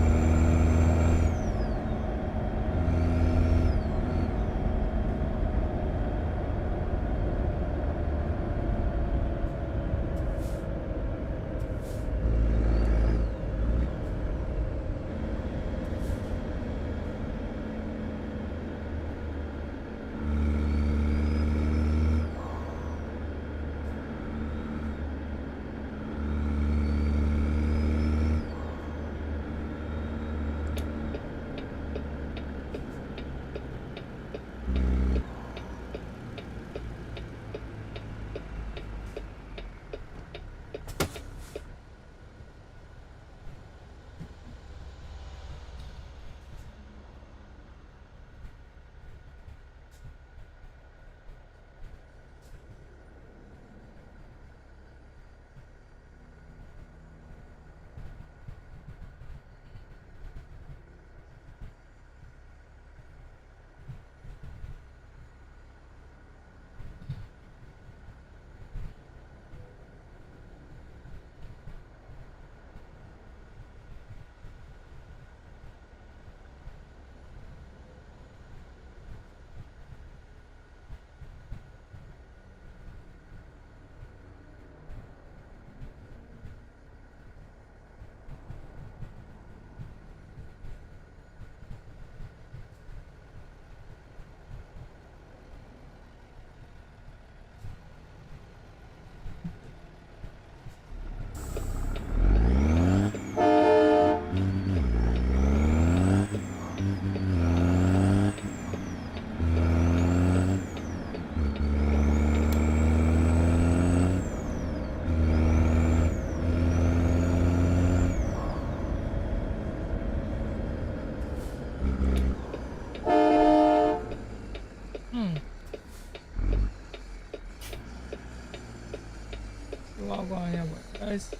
What going on here, guys?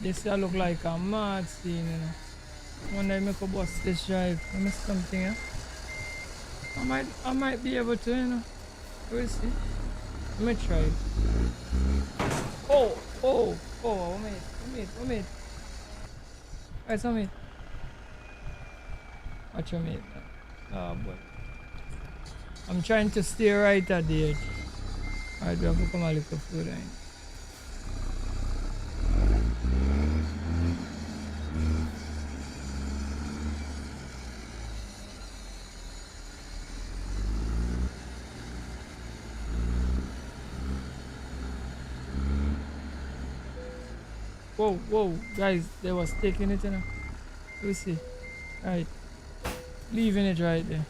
This here look like a mad scene, you know. One day I could bust this drive. I miss something, yeah? I might be able to, you know. We'll see. Let me try. Wait. Alright, so mate. Watch your mate. Oh boy. I'm trying to stay right at the edge. Alright, we have to come a little further in. Whoa, guys, they was taking it, you know. We see. Alright. Leaving it right there.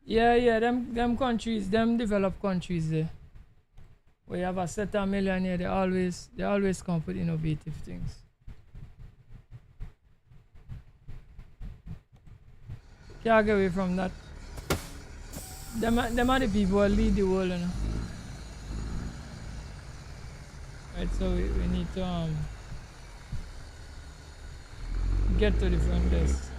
Yeah, them countries, them developed countries there. Where you have a set of millionaire, they always come with innovative things. Can't get away from that. Them are the people who lead the world, you know. Right, so we need to get to the front desk.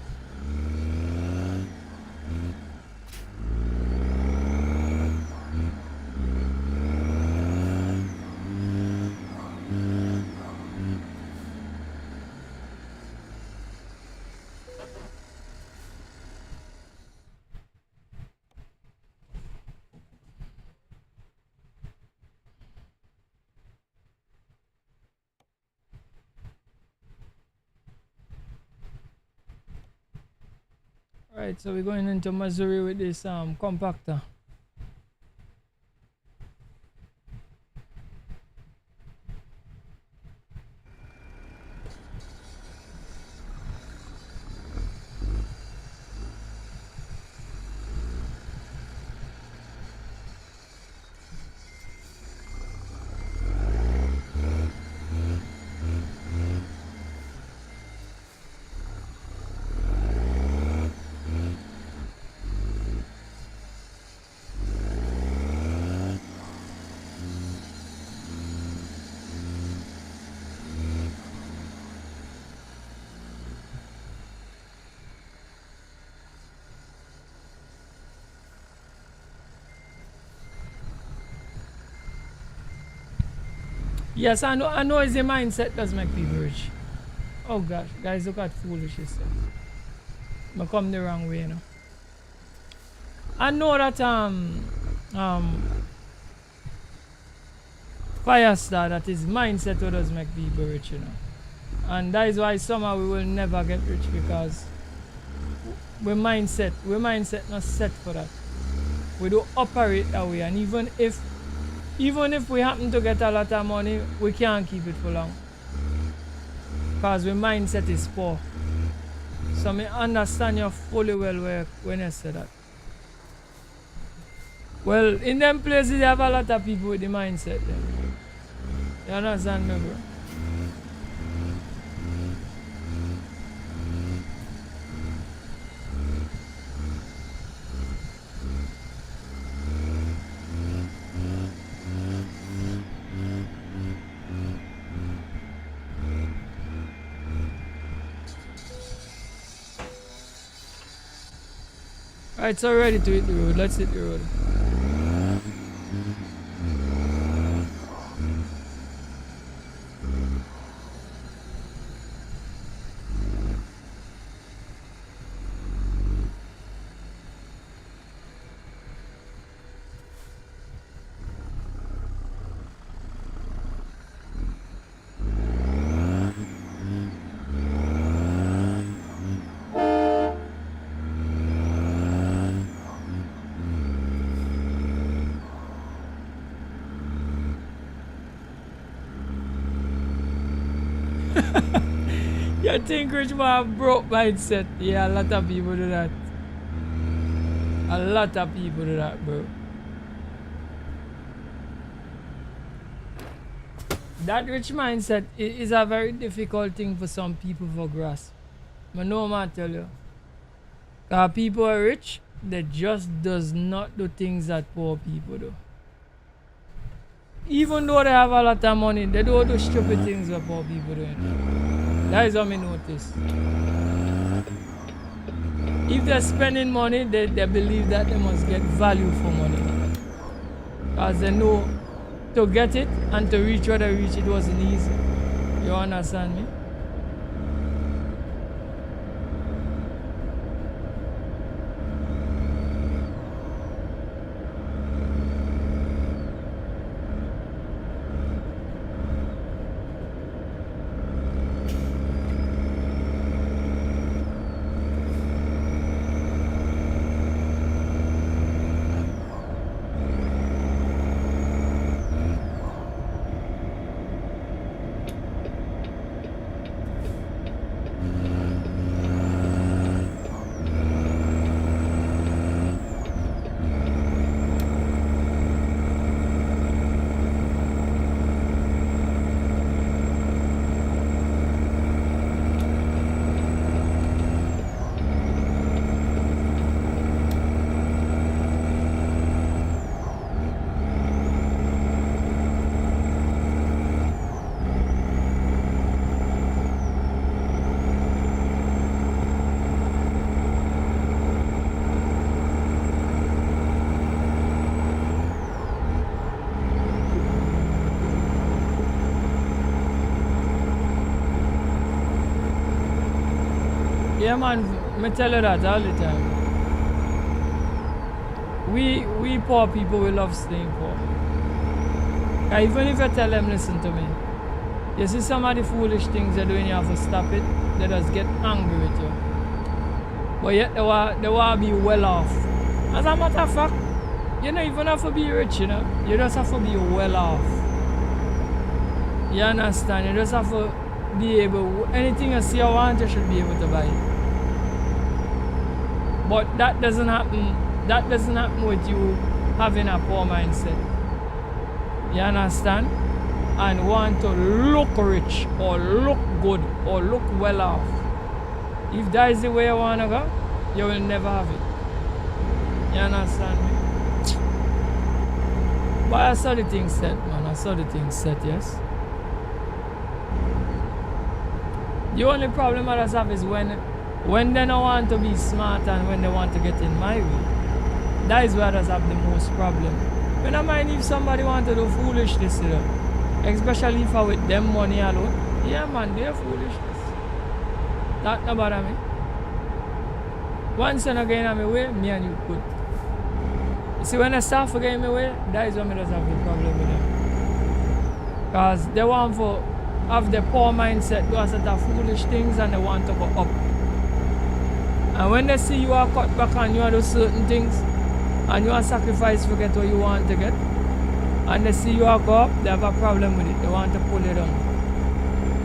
Right, so we're going into Missouri with this compactor. Yes, I know it's a mindset does make people rich. Oh gosh, guys, look at foolish stuff. I come the wrong way, you know. I know that Firestar, that is mindset what does make people rich, you know. And that is why somehow we will never get rich, because we mindset not set for that. We do operate that way, and even if we happen to get a lot of money, we can't keep it for long, because the mindset is poor. So I understand you fully well when I say that. Well, in them places they have a lot of people with the mindset then. You understand me, bro? Alright, so we're ready to hit the road. Let's hit the road. You think rich man broke mindset? Yeah, a lot of people do that. A lot of people do that, bro. That rich mindset is a very difficult thing for some people for grasp. But no man tell you. Because people are rich, they just does not do things that poor people do. Even though they have a lot of money, they don't do stupid things that poor people do. That is what I notice. If they're spending money, they believe that they must get value for money. Because they know to get it and to reach where they reach, it wasn't easy. You understand me? Yeah, man, I tell you that all the time. We poor people, we love staying poor. Even if you tell them, listen to me, you see some of the foolish things they're doing, you have to stop it, they just get angry with you. But yet they want to be well off. As a matter of fact, you don't even have to be rich, you know. You just have to be well off. You understand? You just have to be able, anything you see you want, you should be able to buy it. But that doesn't happen. That doesn't happen with you having a poor mindset. You understand? And want to look rich or look good or look well off. If that is the way you want to go, you will never have it. You understand me? But I saw the thing set, man. I saw the thing set, yes. The only problem I just have is when they don't want to be smart and when they want to get in my way. That is where I just have the most problem. When I mind if somebody want to do foolishness, you know, especially if I with them money alone. Yeah, man, they're foolishness. That no bother me. Once you're not getting on my way, me and you good. You see, when I start to get in my way, that is when I just have the problem with them. Because they want to have the poor mindset, do a set of foolish things and they want to go up. And when they see you are cut back and you are do certain things and you are sacrifice to get what you want to get, and they see you are go up, they have a problem with it. They want to pull it down.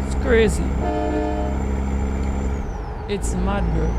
It's crazy. It's mad, bro.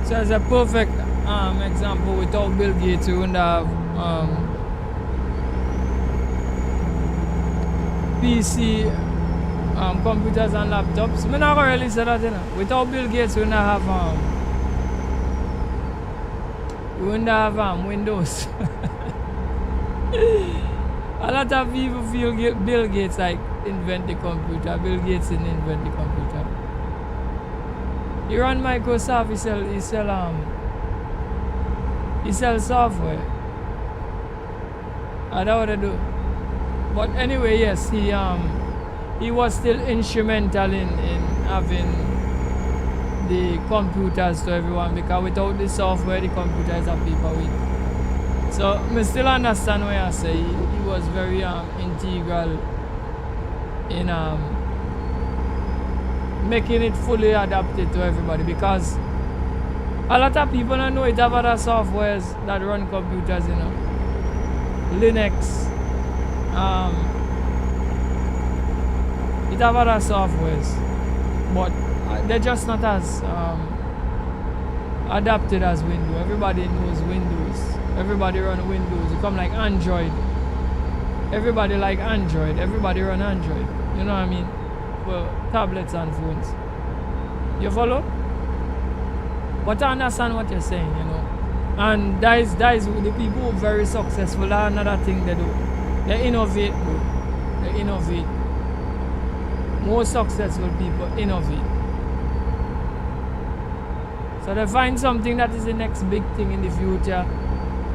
So as a perfect example, without Bill Gates, we wouldn't have PC, computers and laptops. I'm not really say that, you know. Without Bill Gates, we wouldn't have Windows. A lot of people feel Bill Gates like invent the computer. Bill Gates didn't invent the computer. He run Microsoft. He sell software. I don't know what to do. But anyway, yes, he was still instrumental in having the computers to everyone, because without the software, the computers are paperweight. So I still understand what I say. He was very integral in making it fully adapted to everybody, because a lot of people don't know it have other softwares that run computers, you know. Linux, it have other softwares, but they're just not as adapted as Windows. Everybody knows Windows. Everybody run Windows. You come like Android. Everybody like Android. Everybody run Android. You know what I mean? Well, tablets and phones. You follow? But I understand what you're saying, you know. And that is the people who are very successful. That's another thing they do. They innovate, bro. They innovate. Most successful people innovate. So they find something that is the next big thing in the future.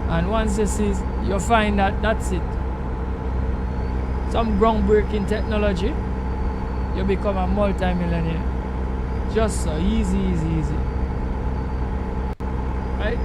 And once you see, you find that that's it. Some groundbreaking technology, you become a multi-millionaire. Just so easy. Right?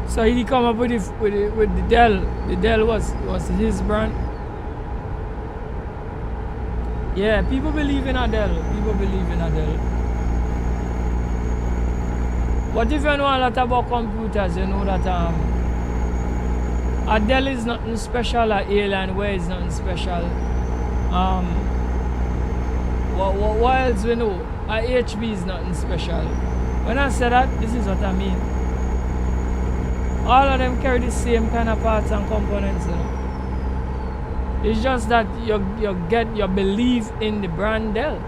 So he come up with the Dell. The Dell was his brand. Yeah, people believe in Adele. But if you know a lot about computers, you know that Adele is nothing special, or Alienware is nothing special. What else we know? HB is nothing special. When I say that, this is what I mean. All of them carry the same kind of parts and components, you know. It's just that you believe in the brand Dell.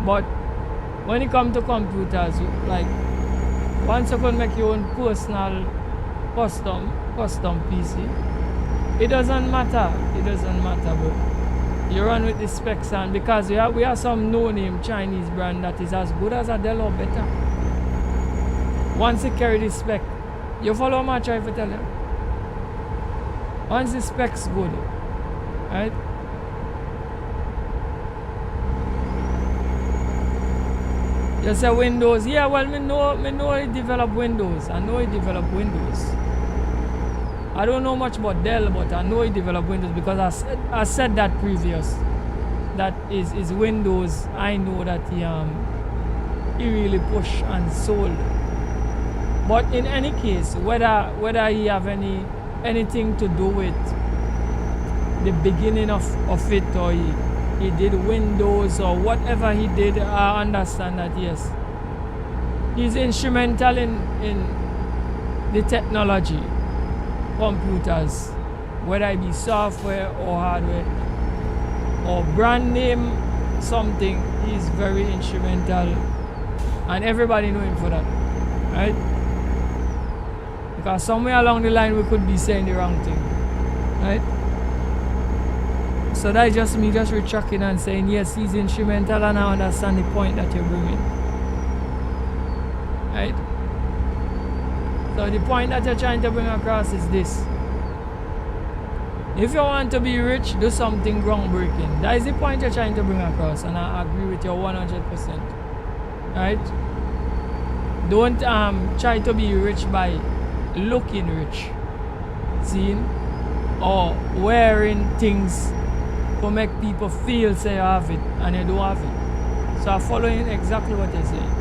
But when it comes to computers, like once you can make your own personal custom PC, it doesn't matter, bro. You run with the specs, and because we have some no-name Chinese brand that is as good as a Dell or better. Once you carry the spec, you follow my try to tell you. Once the specs good, right? You say Windows, yeah, well, me know he develop Windows. I don't know much about Dell, but I know he developed Windows because I said that previous. That is Windows. I know that he really pushed and sold. But in any case, whether he have anything to do with the beginning of it, or he did Windows or whatever he did, I understand that, yes, he's instrumental in the technology, computers, whether it be software or hardware or brand name something. He's very instrumental, and everybody know him for that, right? Because somewhere along the line we could be saying the wrong thing, right? So that's just me just retracting and saying, yes, he's instrumental, and I understand the point that you're bringing, right? So the point that you're trying to bring across is this: if you want to be rich, do something groundbreaking. That is the point you're trying to bring across, and I agree with you 100%, right? Don't try to be rich by looking rich, seeing or wearing things to make people feel say you have it and you don't have it. So I'm following exactly what you're saying.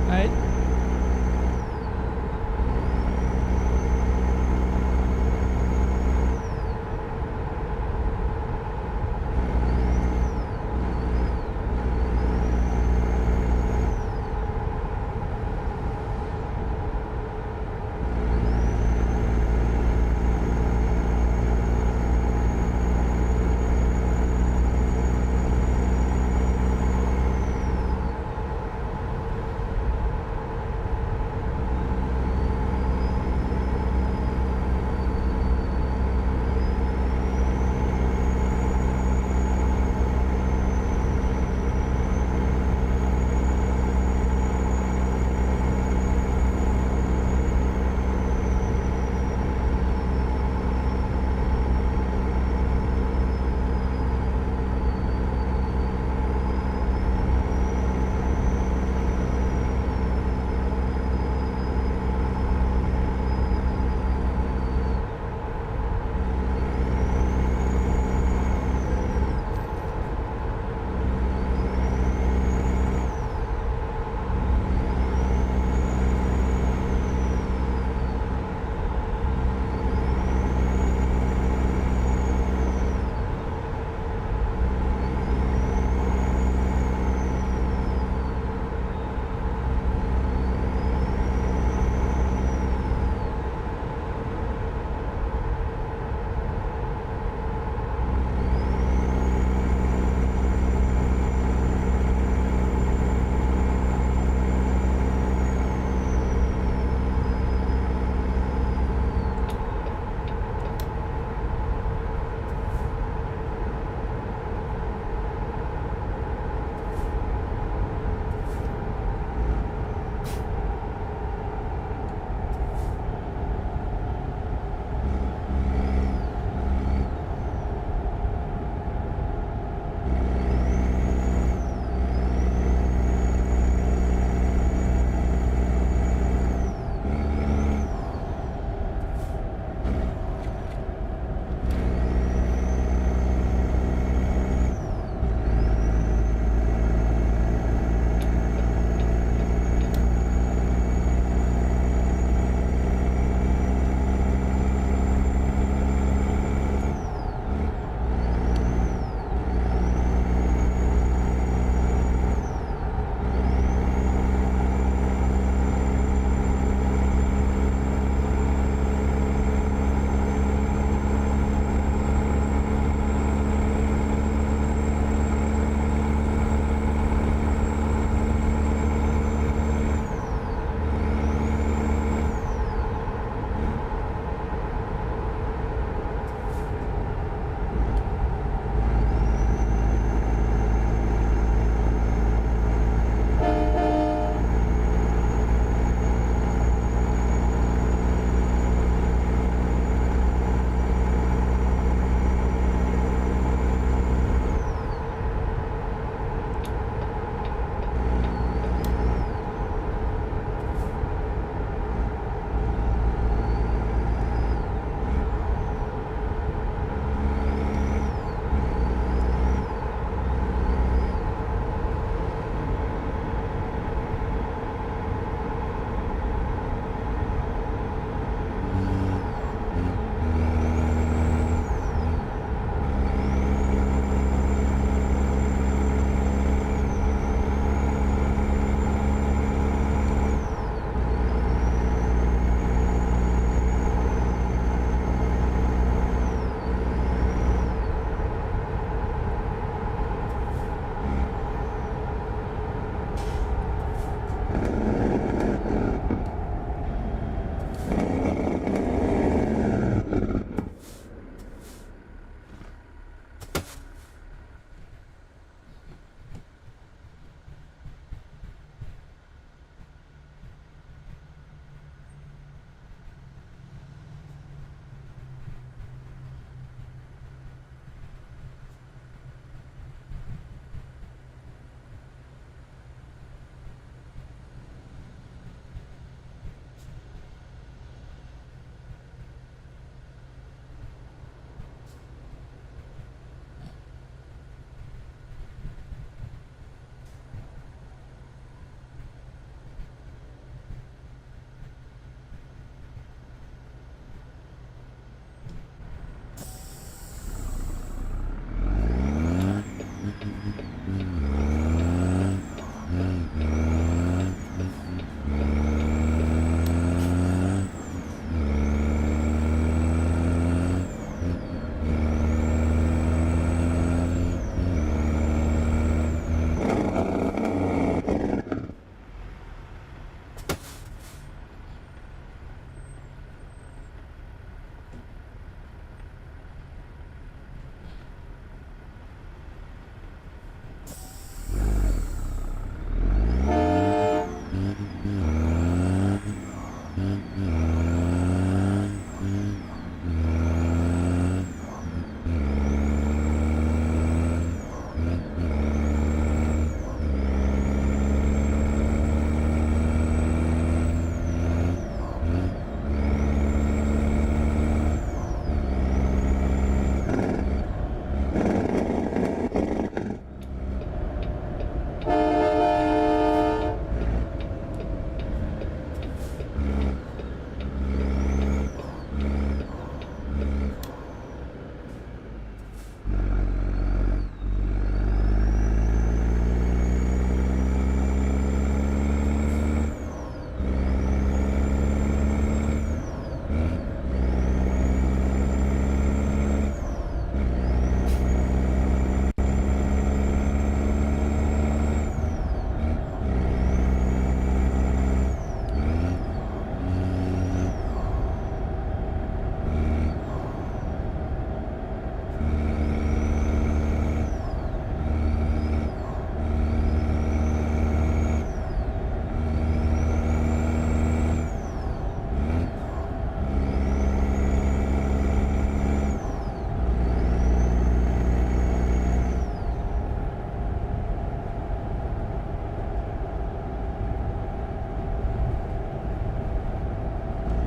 Right?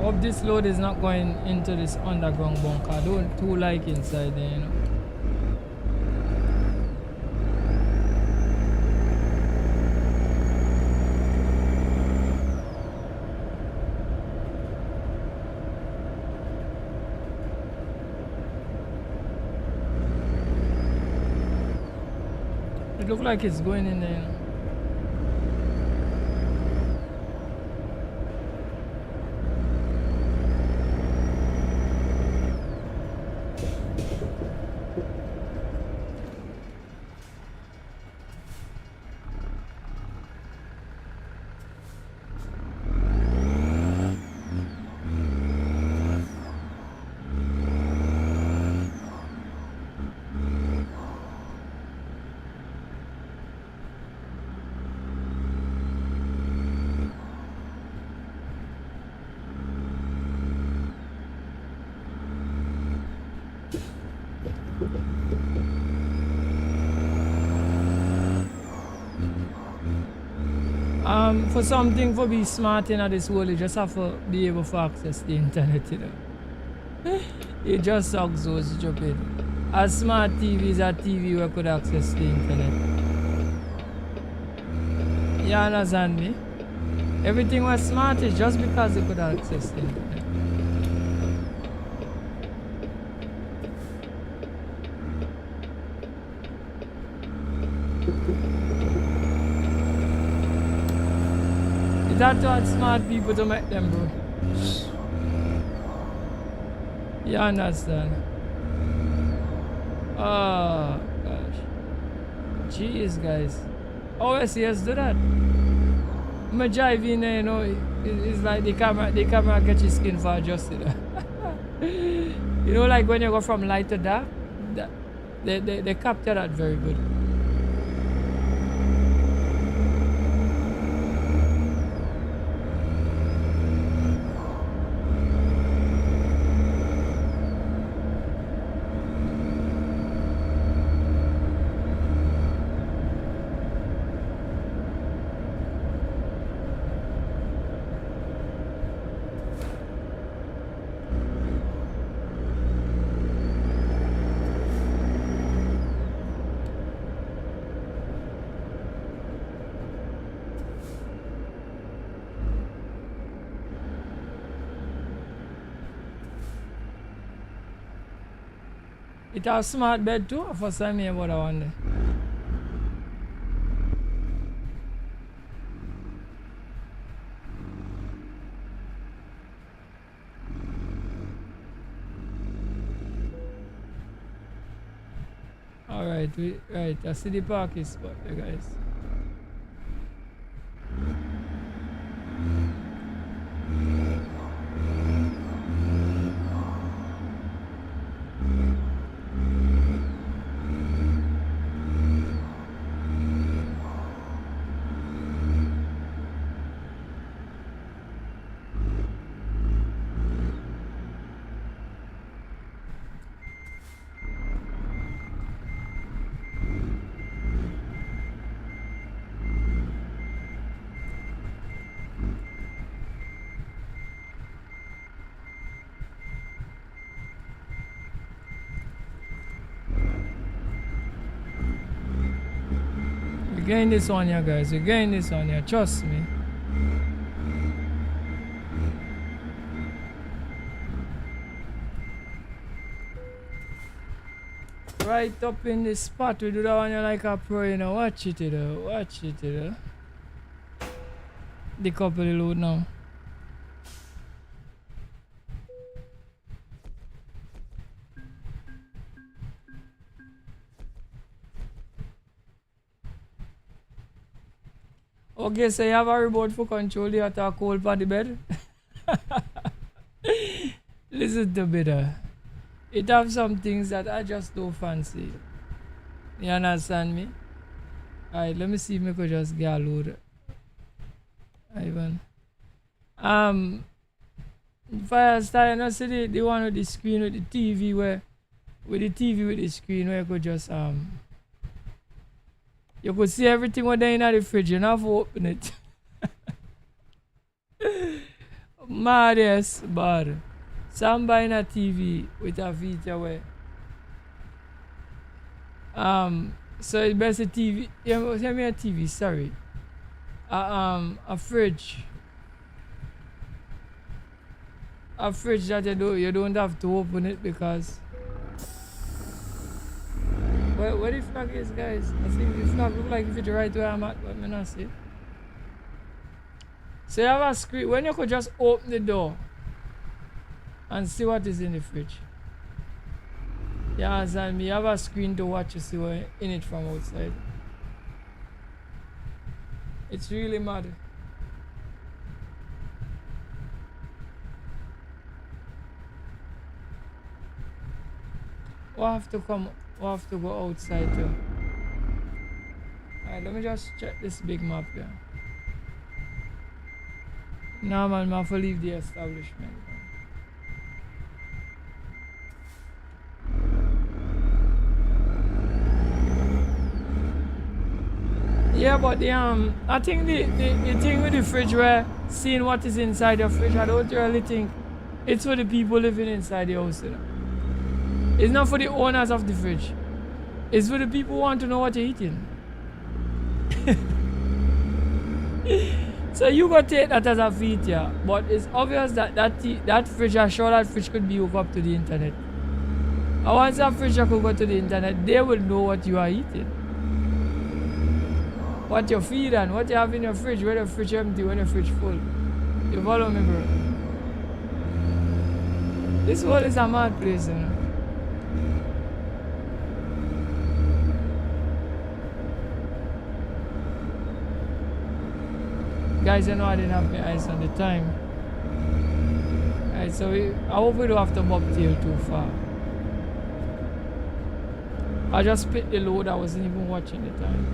Hope this load is not going into this underground bunker. I don't too like inside there, you know. It looks like it's going in there, you know. For something for be smart in this world, you just have to be able to access the internet, you know. It just sucks so stupid. A smart TV is a TV where could access the internet. You understand me? Everything was smart is just because it could access the internet. That's what smart people to make them, bro. You understand? Oh gosh. Jeez, guys. Oh yes, yes, do that. I'm driving there, you know. It's like the camera gets your skin for adjusted. You know, like when you go from light to dark, they capture that very good. It has smart bed too. First time I about that one day. Alright, right, I see the parking spot there, guys. We're getting this on here, guys. We're getting this on here. Trust me. Right up in this spot, we do that one like a pro, you know. Watch it, you know. Watch it, you know. The couple load now. Okay, so you have a remote for control you have to cold for the bed. Listen to me there. It have some things that I just don't fancy. You understand me? Alright, let me see if I could just get a load. Ivan. Firestyle, you know, see the one with the screen with the TV where with the TV with the screen where you could just you could see everything what there in the fridge, you don't have to open it. Mad, yes, but so I'm buying a TV with a feature where so it's best a TV. Yeah, tell me a TV. Sorry, a fridge. A fridge that you don't have to open it because. Where the flag is, guys? I think the flag look like if it's right where I'm at, but I'm not see. So you have a screen when you could just open the door and see what is in the fridge. Yeah, and me have a screen to watch to see what in it from outside. It's really mad. We'll have to go outside too. Alright, let me just check this big map here. No man, I have to leave the establishment. Yeah, but the I think the thing with the fridge where seeing what is inside your fridge, I don't really think it's for the people living inside the house, you know. It's not for the owners of the fridge. It's for the people who want to know what you're eating. So you got to take that as a feature, but it's obvious that that fridge, I'm sure that fridge could be hooked up to the internet. And once that fridge could go to the internet, they will know what you are eating. What you feed and what you have in your fridge, when the fridge empty, when the fridge full. You follow me, bro? This world is a mad place, you know. Guys, I know I didn't have my eyes on the time. Alright, so I hope we don't have to bobtail too far. I just picked the load, I wasn't even watching the time.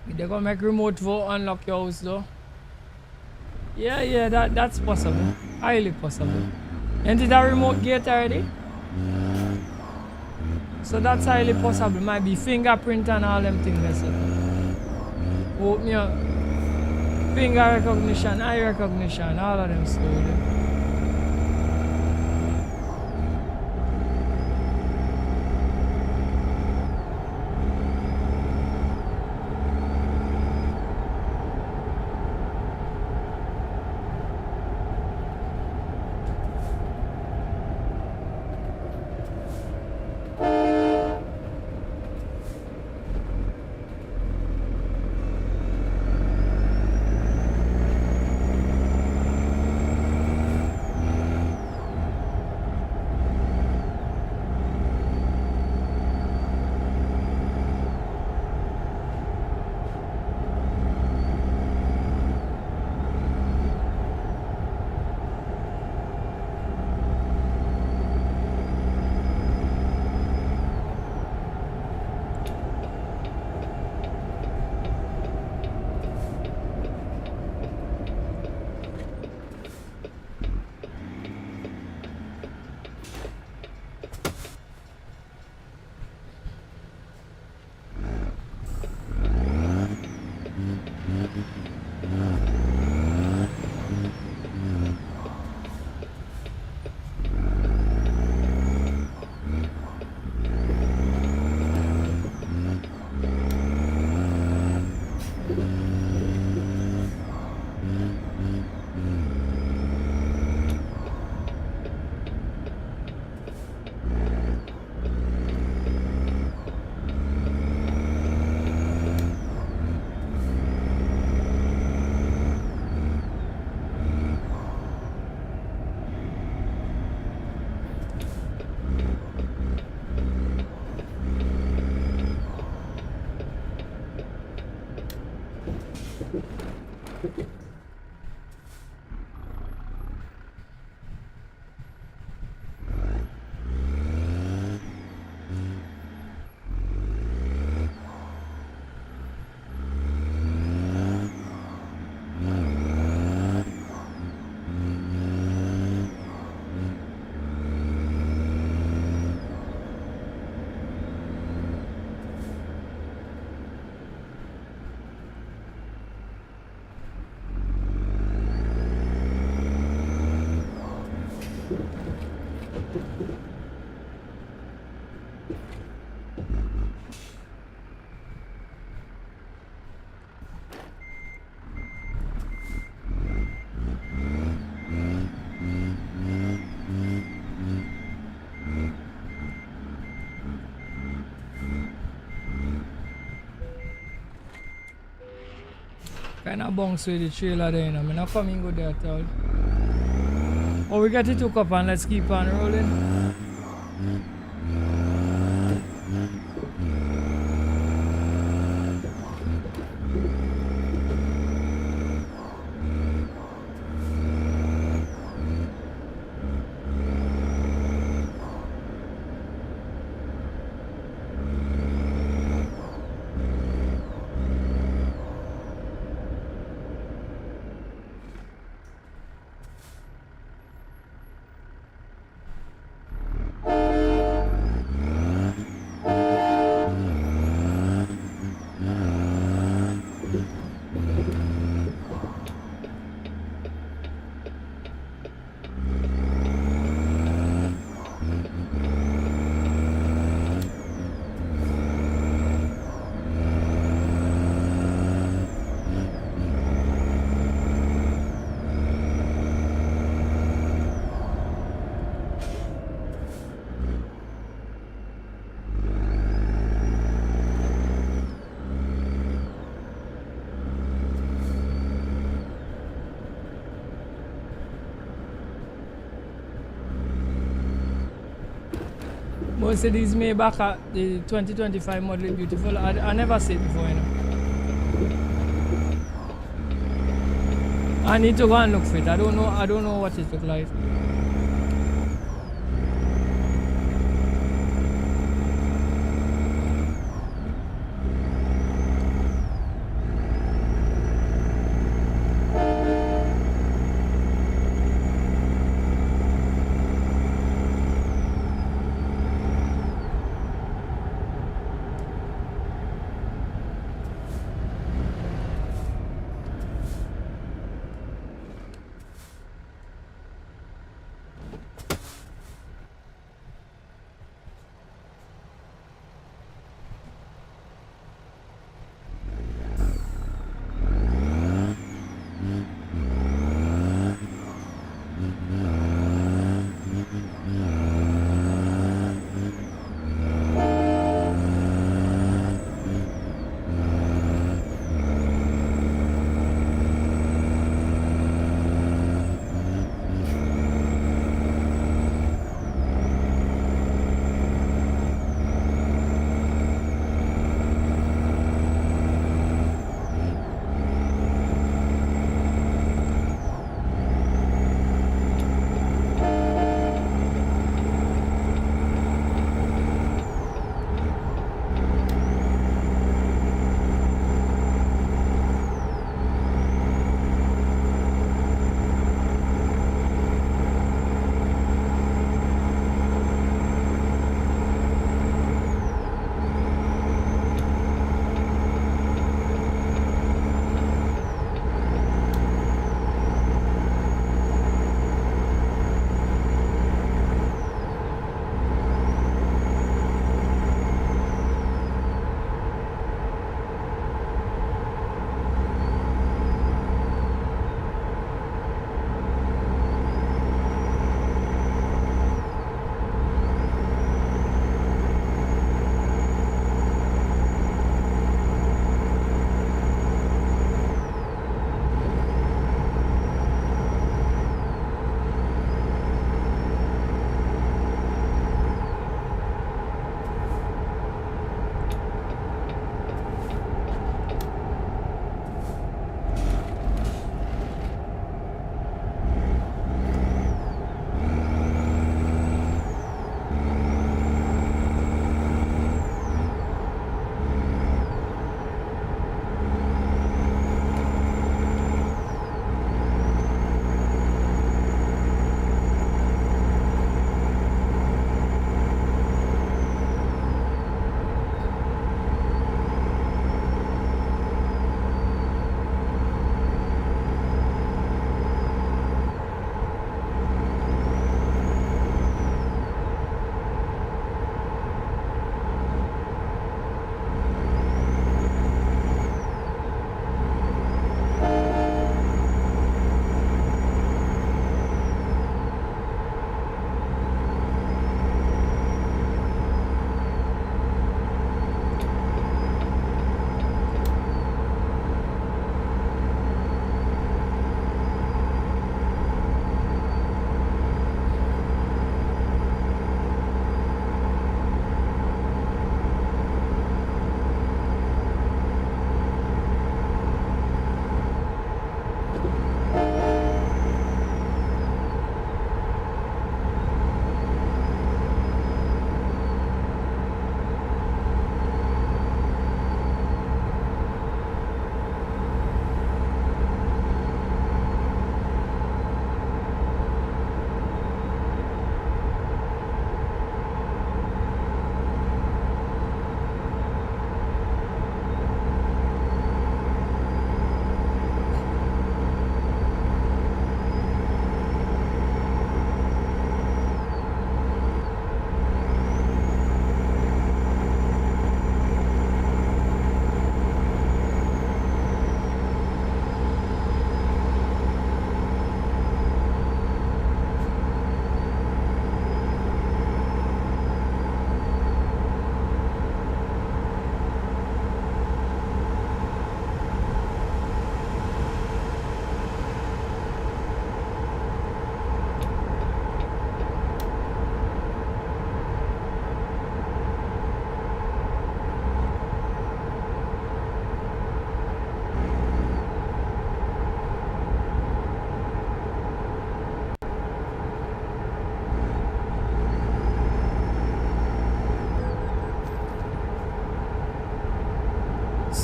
They're gonna make remote vote unlock your house though. Yeah, that's possible. Highly possible. Ain't it a remote gate already? So that's highly possible. Might be fingerprint and all them things there. So. Open your finger recognition, eye recognition, all of them stuff. Kind of bounce with the trailer there, you know. I'm not coming good there at all. Oh, we got it hooked up and let's keep on rolling. Most of these Maybach are the 2025 model is beautiful. I never see it before, you know. I need to go and look for it. I don't know what it look like.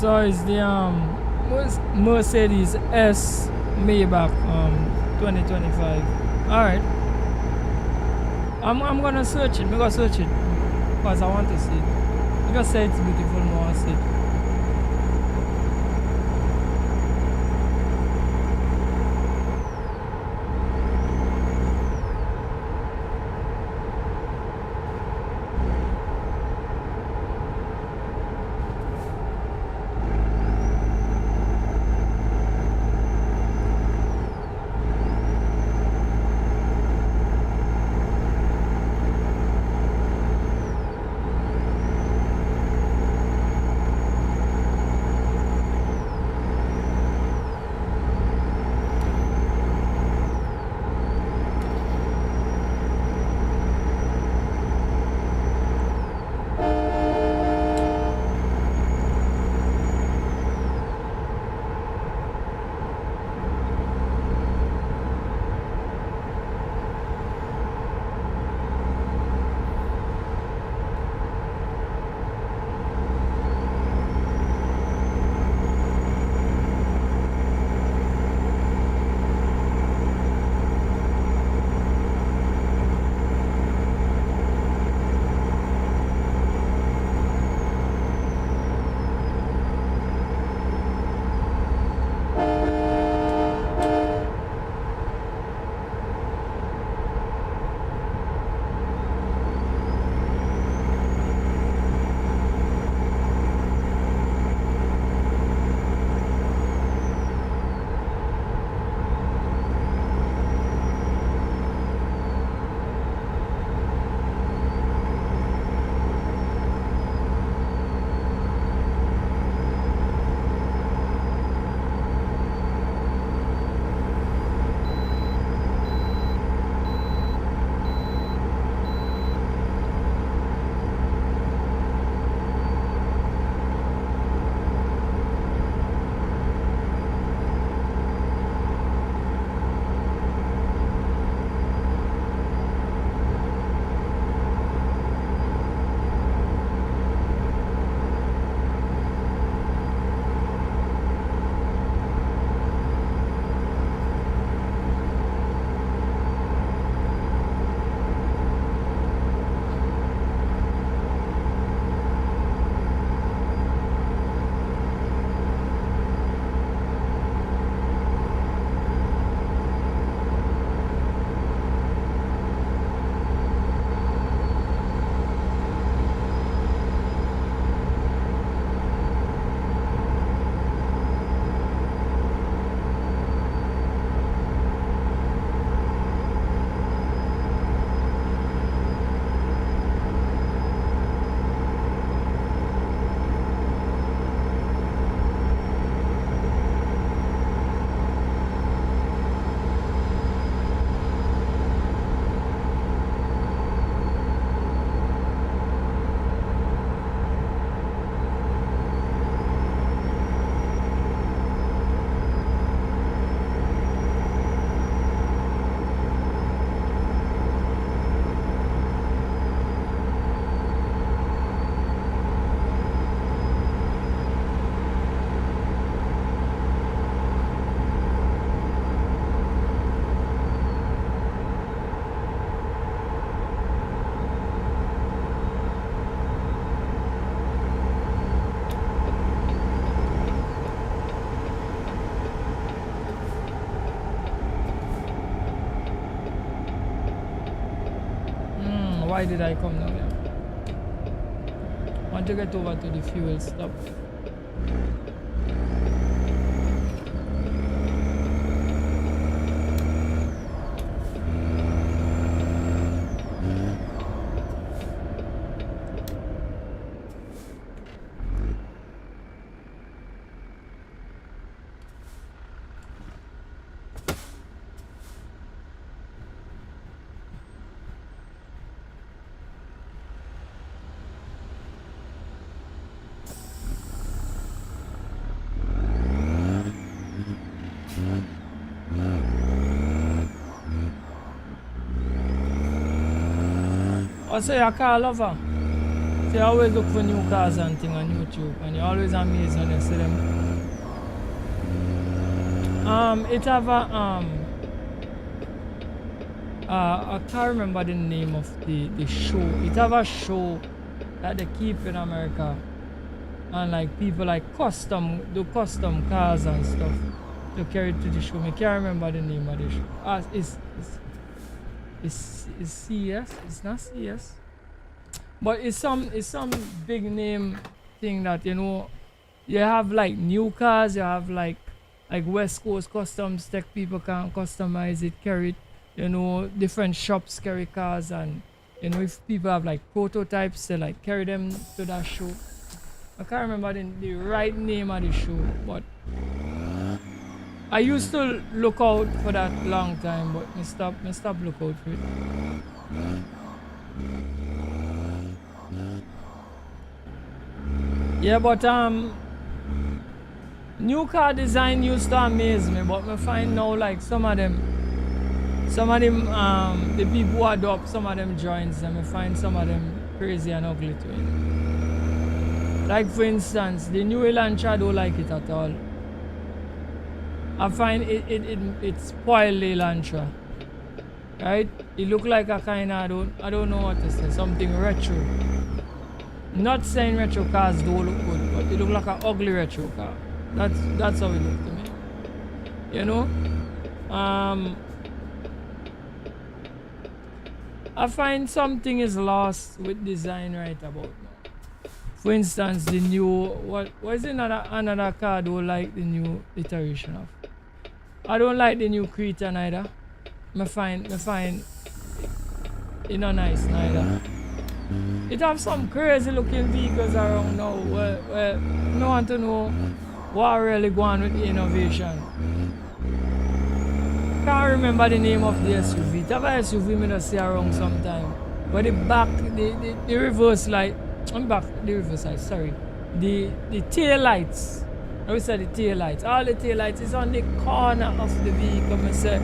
So it's the Mercedes S Maybach 2025. All right. I'm gonna search it. I'm gonna search it because I want to see it. You just say it's beautiful. I want to see it. Why did I come down here? Want to get over to the fuel stop. Oh, so you're a car lover? So you always look for new cars and things on YouTube, and you're always amazed when you see them. It have a I can't remember the name of the show. It have a show that they keep in America, and like people like do custom cars and stuff to carry it to the show. I can't remember the name of the show. It's CS. It's not CS, but it's some big name thing that, you know, you have like new cars. You have like West Coast Customs Tech people can customize it, carry it. You know, different shops carry cars, and you know, if people have like prototypes, they like carry them to that show. I can't remember the right name of the show, but I used to look out for that long time, but me stop look out for it. Yeah, but new car design used to amaze me, but I find now like some of them the people who adopt some of them drawings, and I find some of them crazy and ugly to it. Like for instance, the new Elantra, I don't like it at all. I find it spoiled the Elantra. Right? It look like a kind of, I don't know what to say, something retro. Not saying retro cars don't look good, but it look like an ugly retro car. That's how it look to me. You know? I find something is lost with design right about now. For instance, the new what is another car I don't like the new iteration of. I don't like the new Creta neither. I find it not nice neither. It have some crazy looking vehicles around now where no one to know what really going on with the innovation. Can't remember the name of the SUV. It have a SUV me see around sometime. But the back, the reverse light, sorry. The tail lights. I would say the tail lights. All the tail lights is on the corner of the vehicle. I say,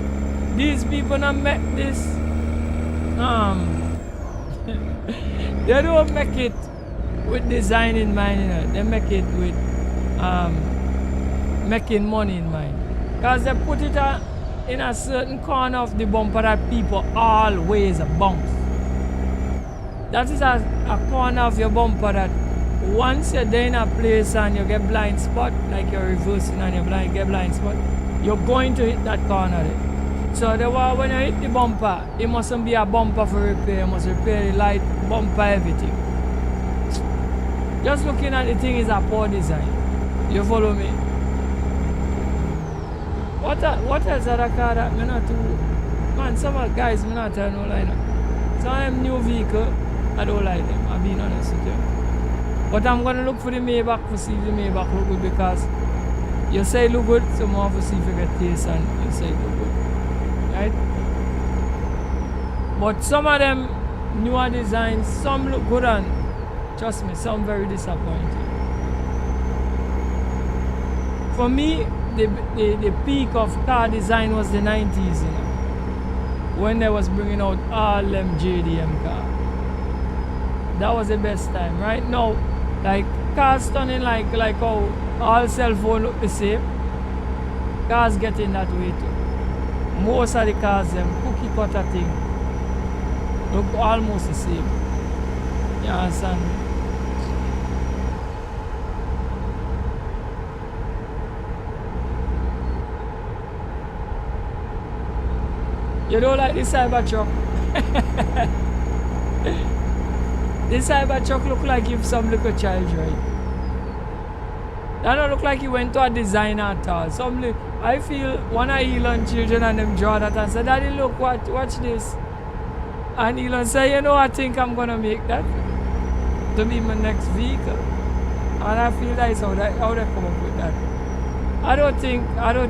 these people not make this. They don't make it with design in mind, you know. They make it with making money in mind. Because they put it in a certain corner of the bumper that people always bounce. That is a corner of your bumper that once you're there in a place and you get blind spot, like you're reversing and you get blind spot, you're going to hit that corner there. So when you hit the bumper, it mustn't be a bumper for repair. You must repair the light, bumper, everything. Just looking at the thing is a poor design. You follow me? What else are the car that me not too... Man, some of the guys me not tell no lie now. Some of them new vehicle, I don't like them. I'm being honest with you. But I'm gonna look for the Maybach to see if the Maybach look good, because you say it look good, so I'm going to see if you get taste and you say it look good. Right? But some of them newer designs, some look good and trust me, some very disappointing. For me, the peak of car design was the 90s, you know, when they was bringing out all them JDM cars. That was the best time. Right now, like cars turning like how all cell phone look the same. Cars getting that way too. Most of the cars, them cookie cutter thing, look almost the same. You understand? You don't like the Cybertruck? The Cybertruck look like you've some little child, right? That don't look like you went to a designer at all. I feel one of Elon's children and them draw that and say, Daddy, look, watch this. And Elon say, you know, I think I'm gonna make that to be my next vehicle. And I feel that's how they come up with that. I don't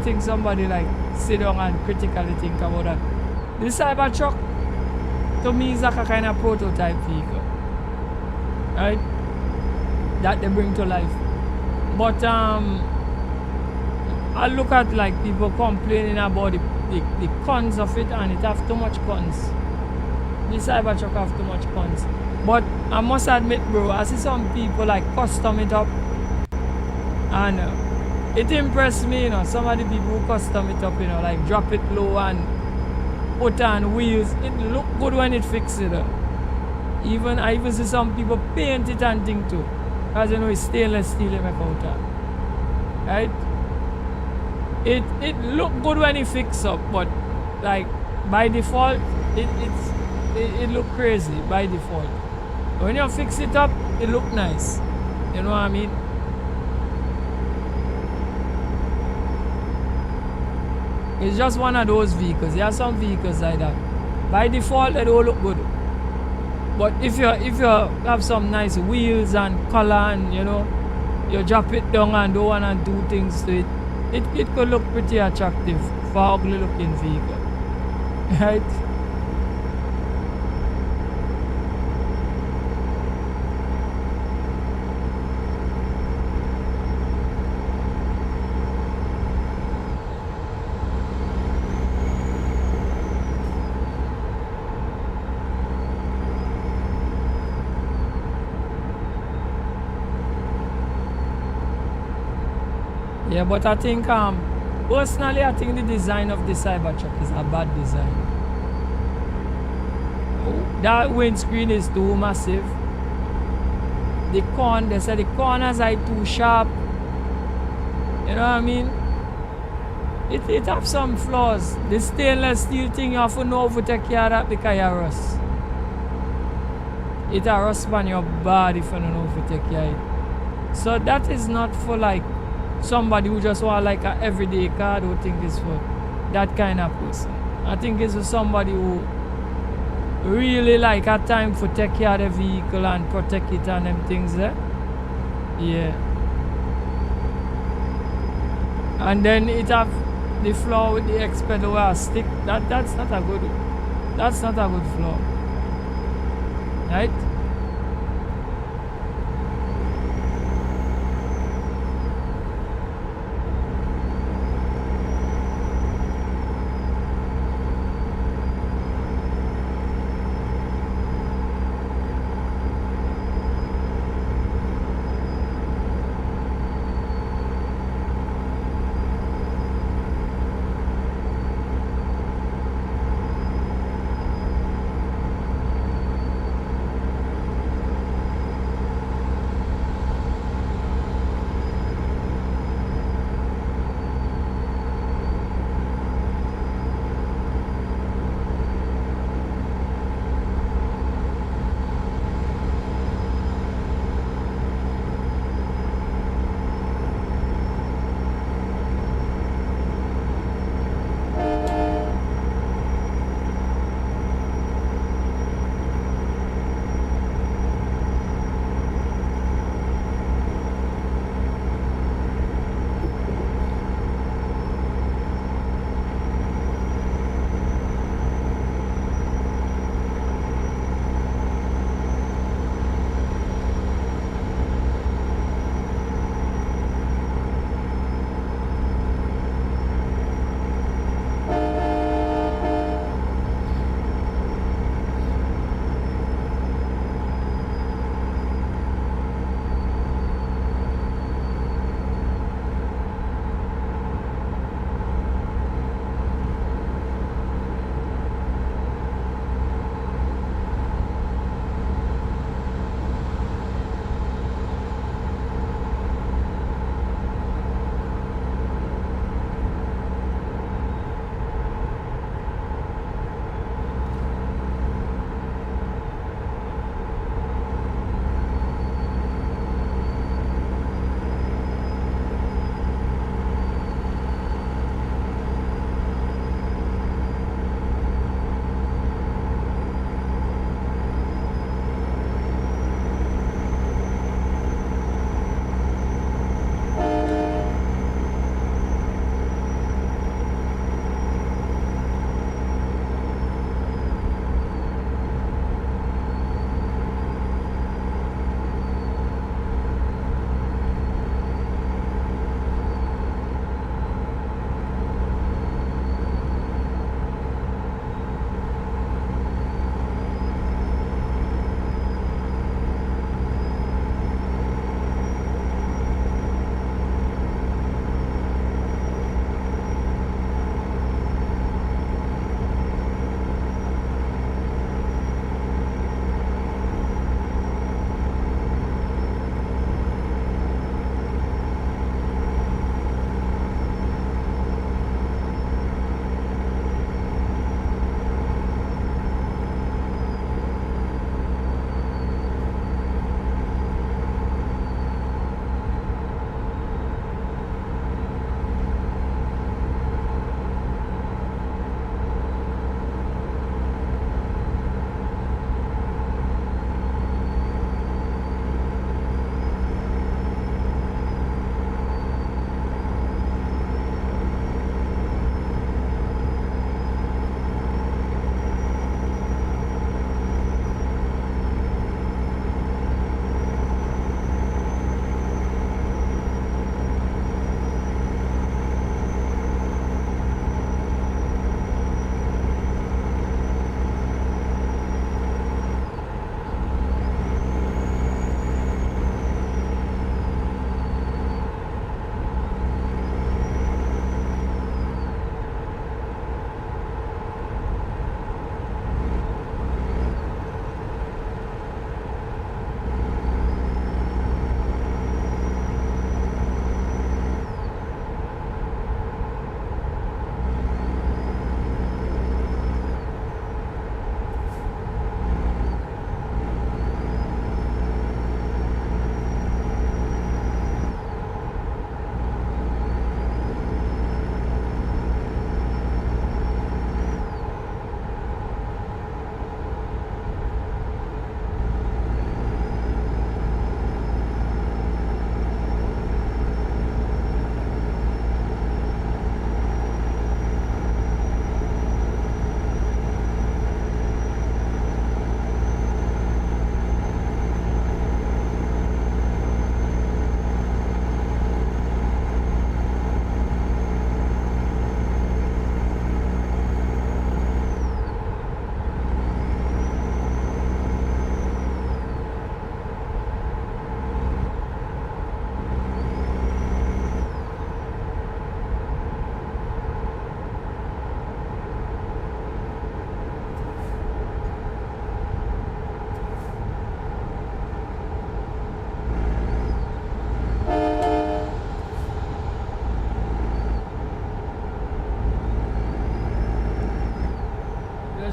think somebody like sit down and critically think about that. The Cybertruck to me is like a kind of prototype vehicle, right? That they bring to life. But I look at like people complaining about the cons of it, and it have too much cons. The Cybertruck have too much cons. But I must admit, bro, I see some people like custom it up, and it impressed me, you know. Some of the people who custom it up, you know, like drop it low and put on wheels. It look good when it fixes it. I even see some people paint it and thing too, as you know, it's stainless steel they make out of. Right? It look good when it fix up, but like by default, it look crazy by default. When you fix it up, it look nice. You know what I mean? It's just one of those vehicles. There are some vehicles like that. By default, they don't look good. But if you have some nice wheels and color, and you know, you drop it down and don't wanna do things to it could look pretty attractive for an ugly looking vehicle. Right? Yeah, but I think personally I think the design of the Cybertruck is a bad design. That windscreen is too massive. They said the corners are too sharp. You know what I mean? It have some flaws. The stainless steel thing, you have to know how to take care of that because you rust. It a rust on your body if you don't know how to take care of it. So that is not for like somebody who just want like an everyday car. I don't think it's for that kind of person. I think it's for somebody who really like a time for take care of the vehicle and protect it and them things there. Yeah. And then it have the flaw with the X pedal where I stick. That's not a good flaw. Right?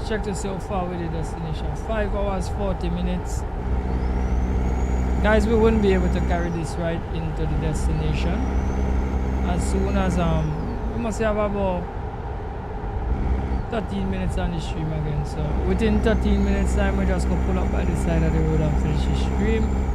Let's check to see how far we did destination. 5 hours 40 minutes. Guys, we wouldn't be able to carry this right into the destination. As soon as we must have about 13 minutes on the stream again. So within 13 minutes time, we just gonna pull up by the side of the road and finish the stream.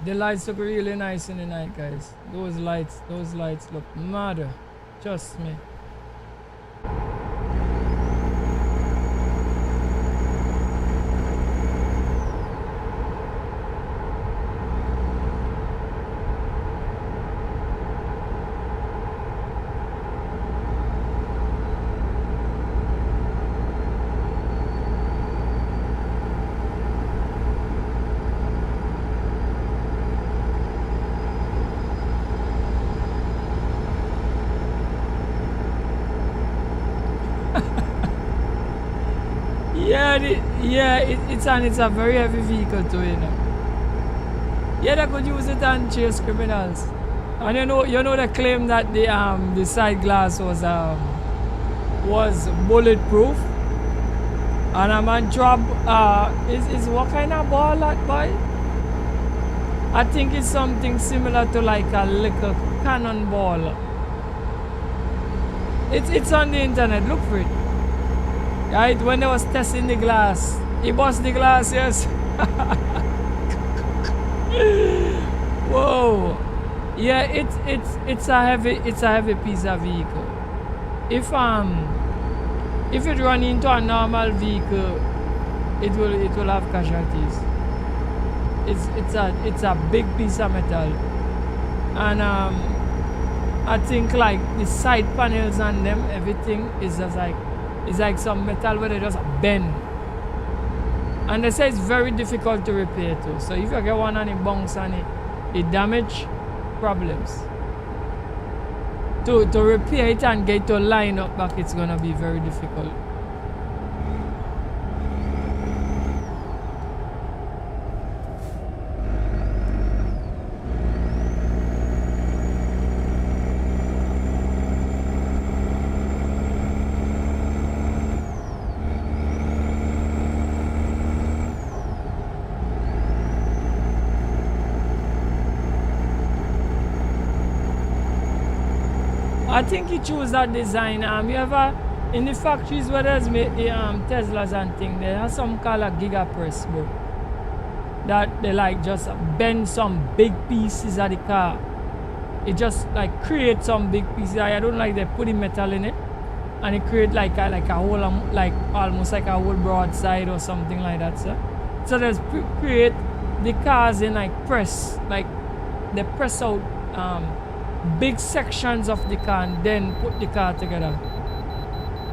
The lights look really nice in the night, guys. Those lights look mad. Trust me. It's a very heavy vehicle too, you know. Yeah, they could use it and chase criminals. And you know the claim that the side glass was bulletproof. And a man drop is what kind of ball that boy? I think it's something similar to like a little cannonball. It's on the internet, look for it. Right, when they was testing the glass, he bust the glass, yes. Whoa, yeah, it's a heavy piece of vehicle. If it run into a normal vehicle, it will have casualties. It's a big piece of metal, and I think like the side panels and them, everything is just like. It's like some metal where they just bend. And they say it's very difficult to repair too. So if you get one and it bounce and it damage, problems. To repair it and get to line up back, it's gonna be very difficult. I think he chose that design. You ever in the factories where there's made the Teslas and things, they have some called a giga press, bro. That they like just bend some big pieces of the car. It just like create some big pieces. I don't like they put the metal in it, and it create like a whole like almost like a whole broadside or something like that, sir. So there's create the cars in like press, like they press out big sections of the car and then put the car together.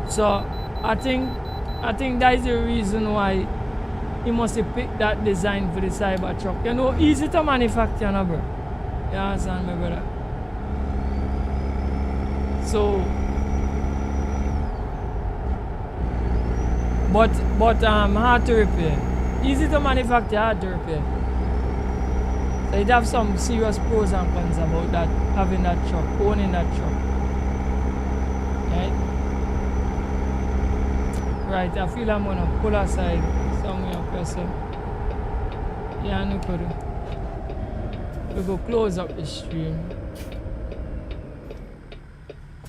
So I think that is the reason why he must have picked that design for the Cybertruck. You know, easy to manufacture, no, bro. You understand me, brother? So, but hard to repair. Easy to manufacture, hard to repair. So it have some serious pros and cons about that, having that truck, owning that truck. Right, I feel I'm gonna pull aside somewhere up here, so yeah, no problem. We go close up the stream.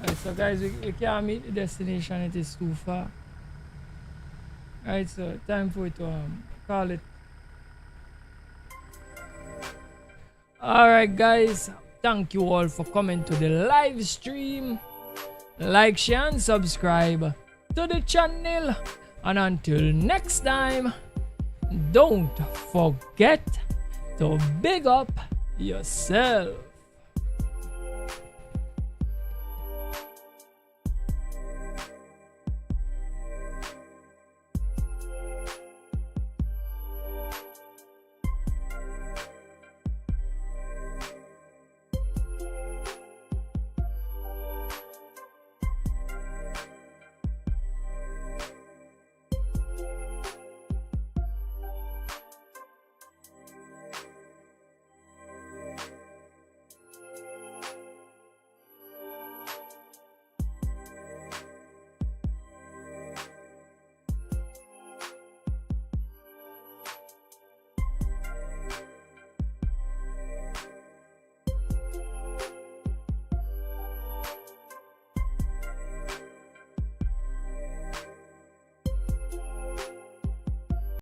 Right, so guys, we can't meet the destination, it is too far. Right, so time for it to call it. Alright guys, thank you all for coming to the live stream. Like, share and subscribe to the channel, and until next time, don't forget to big up yourself.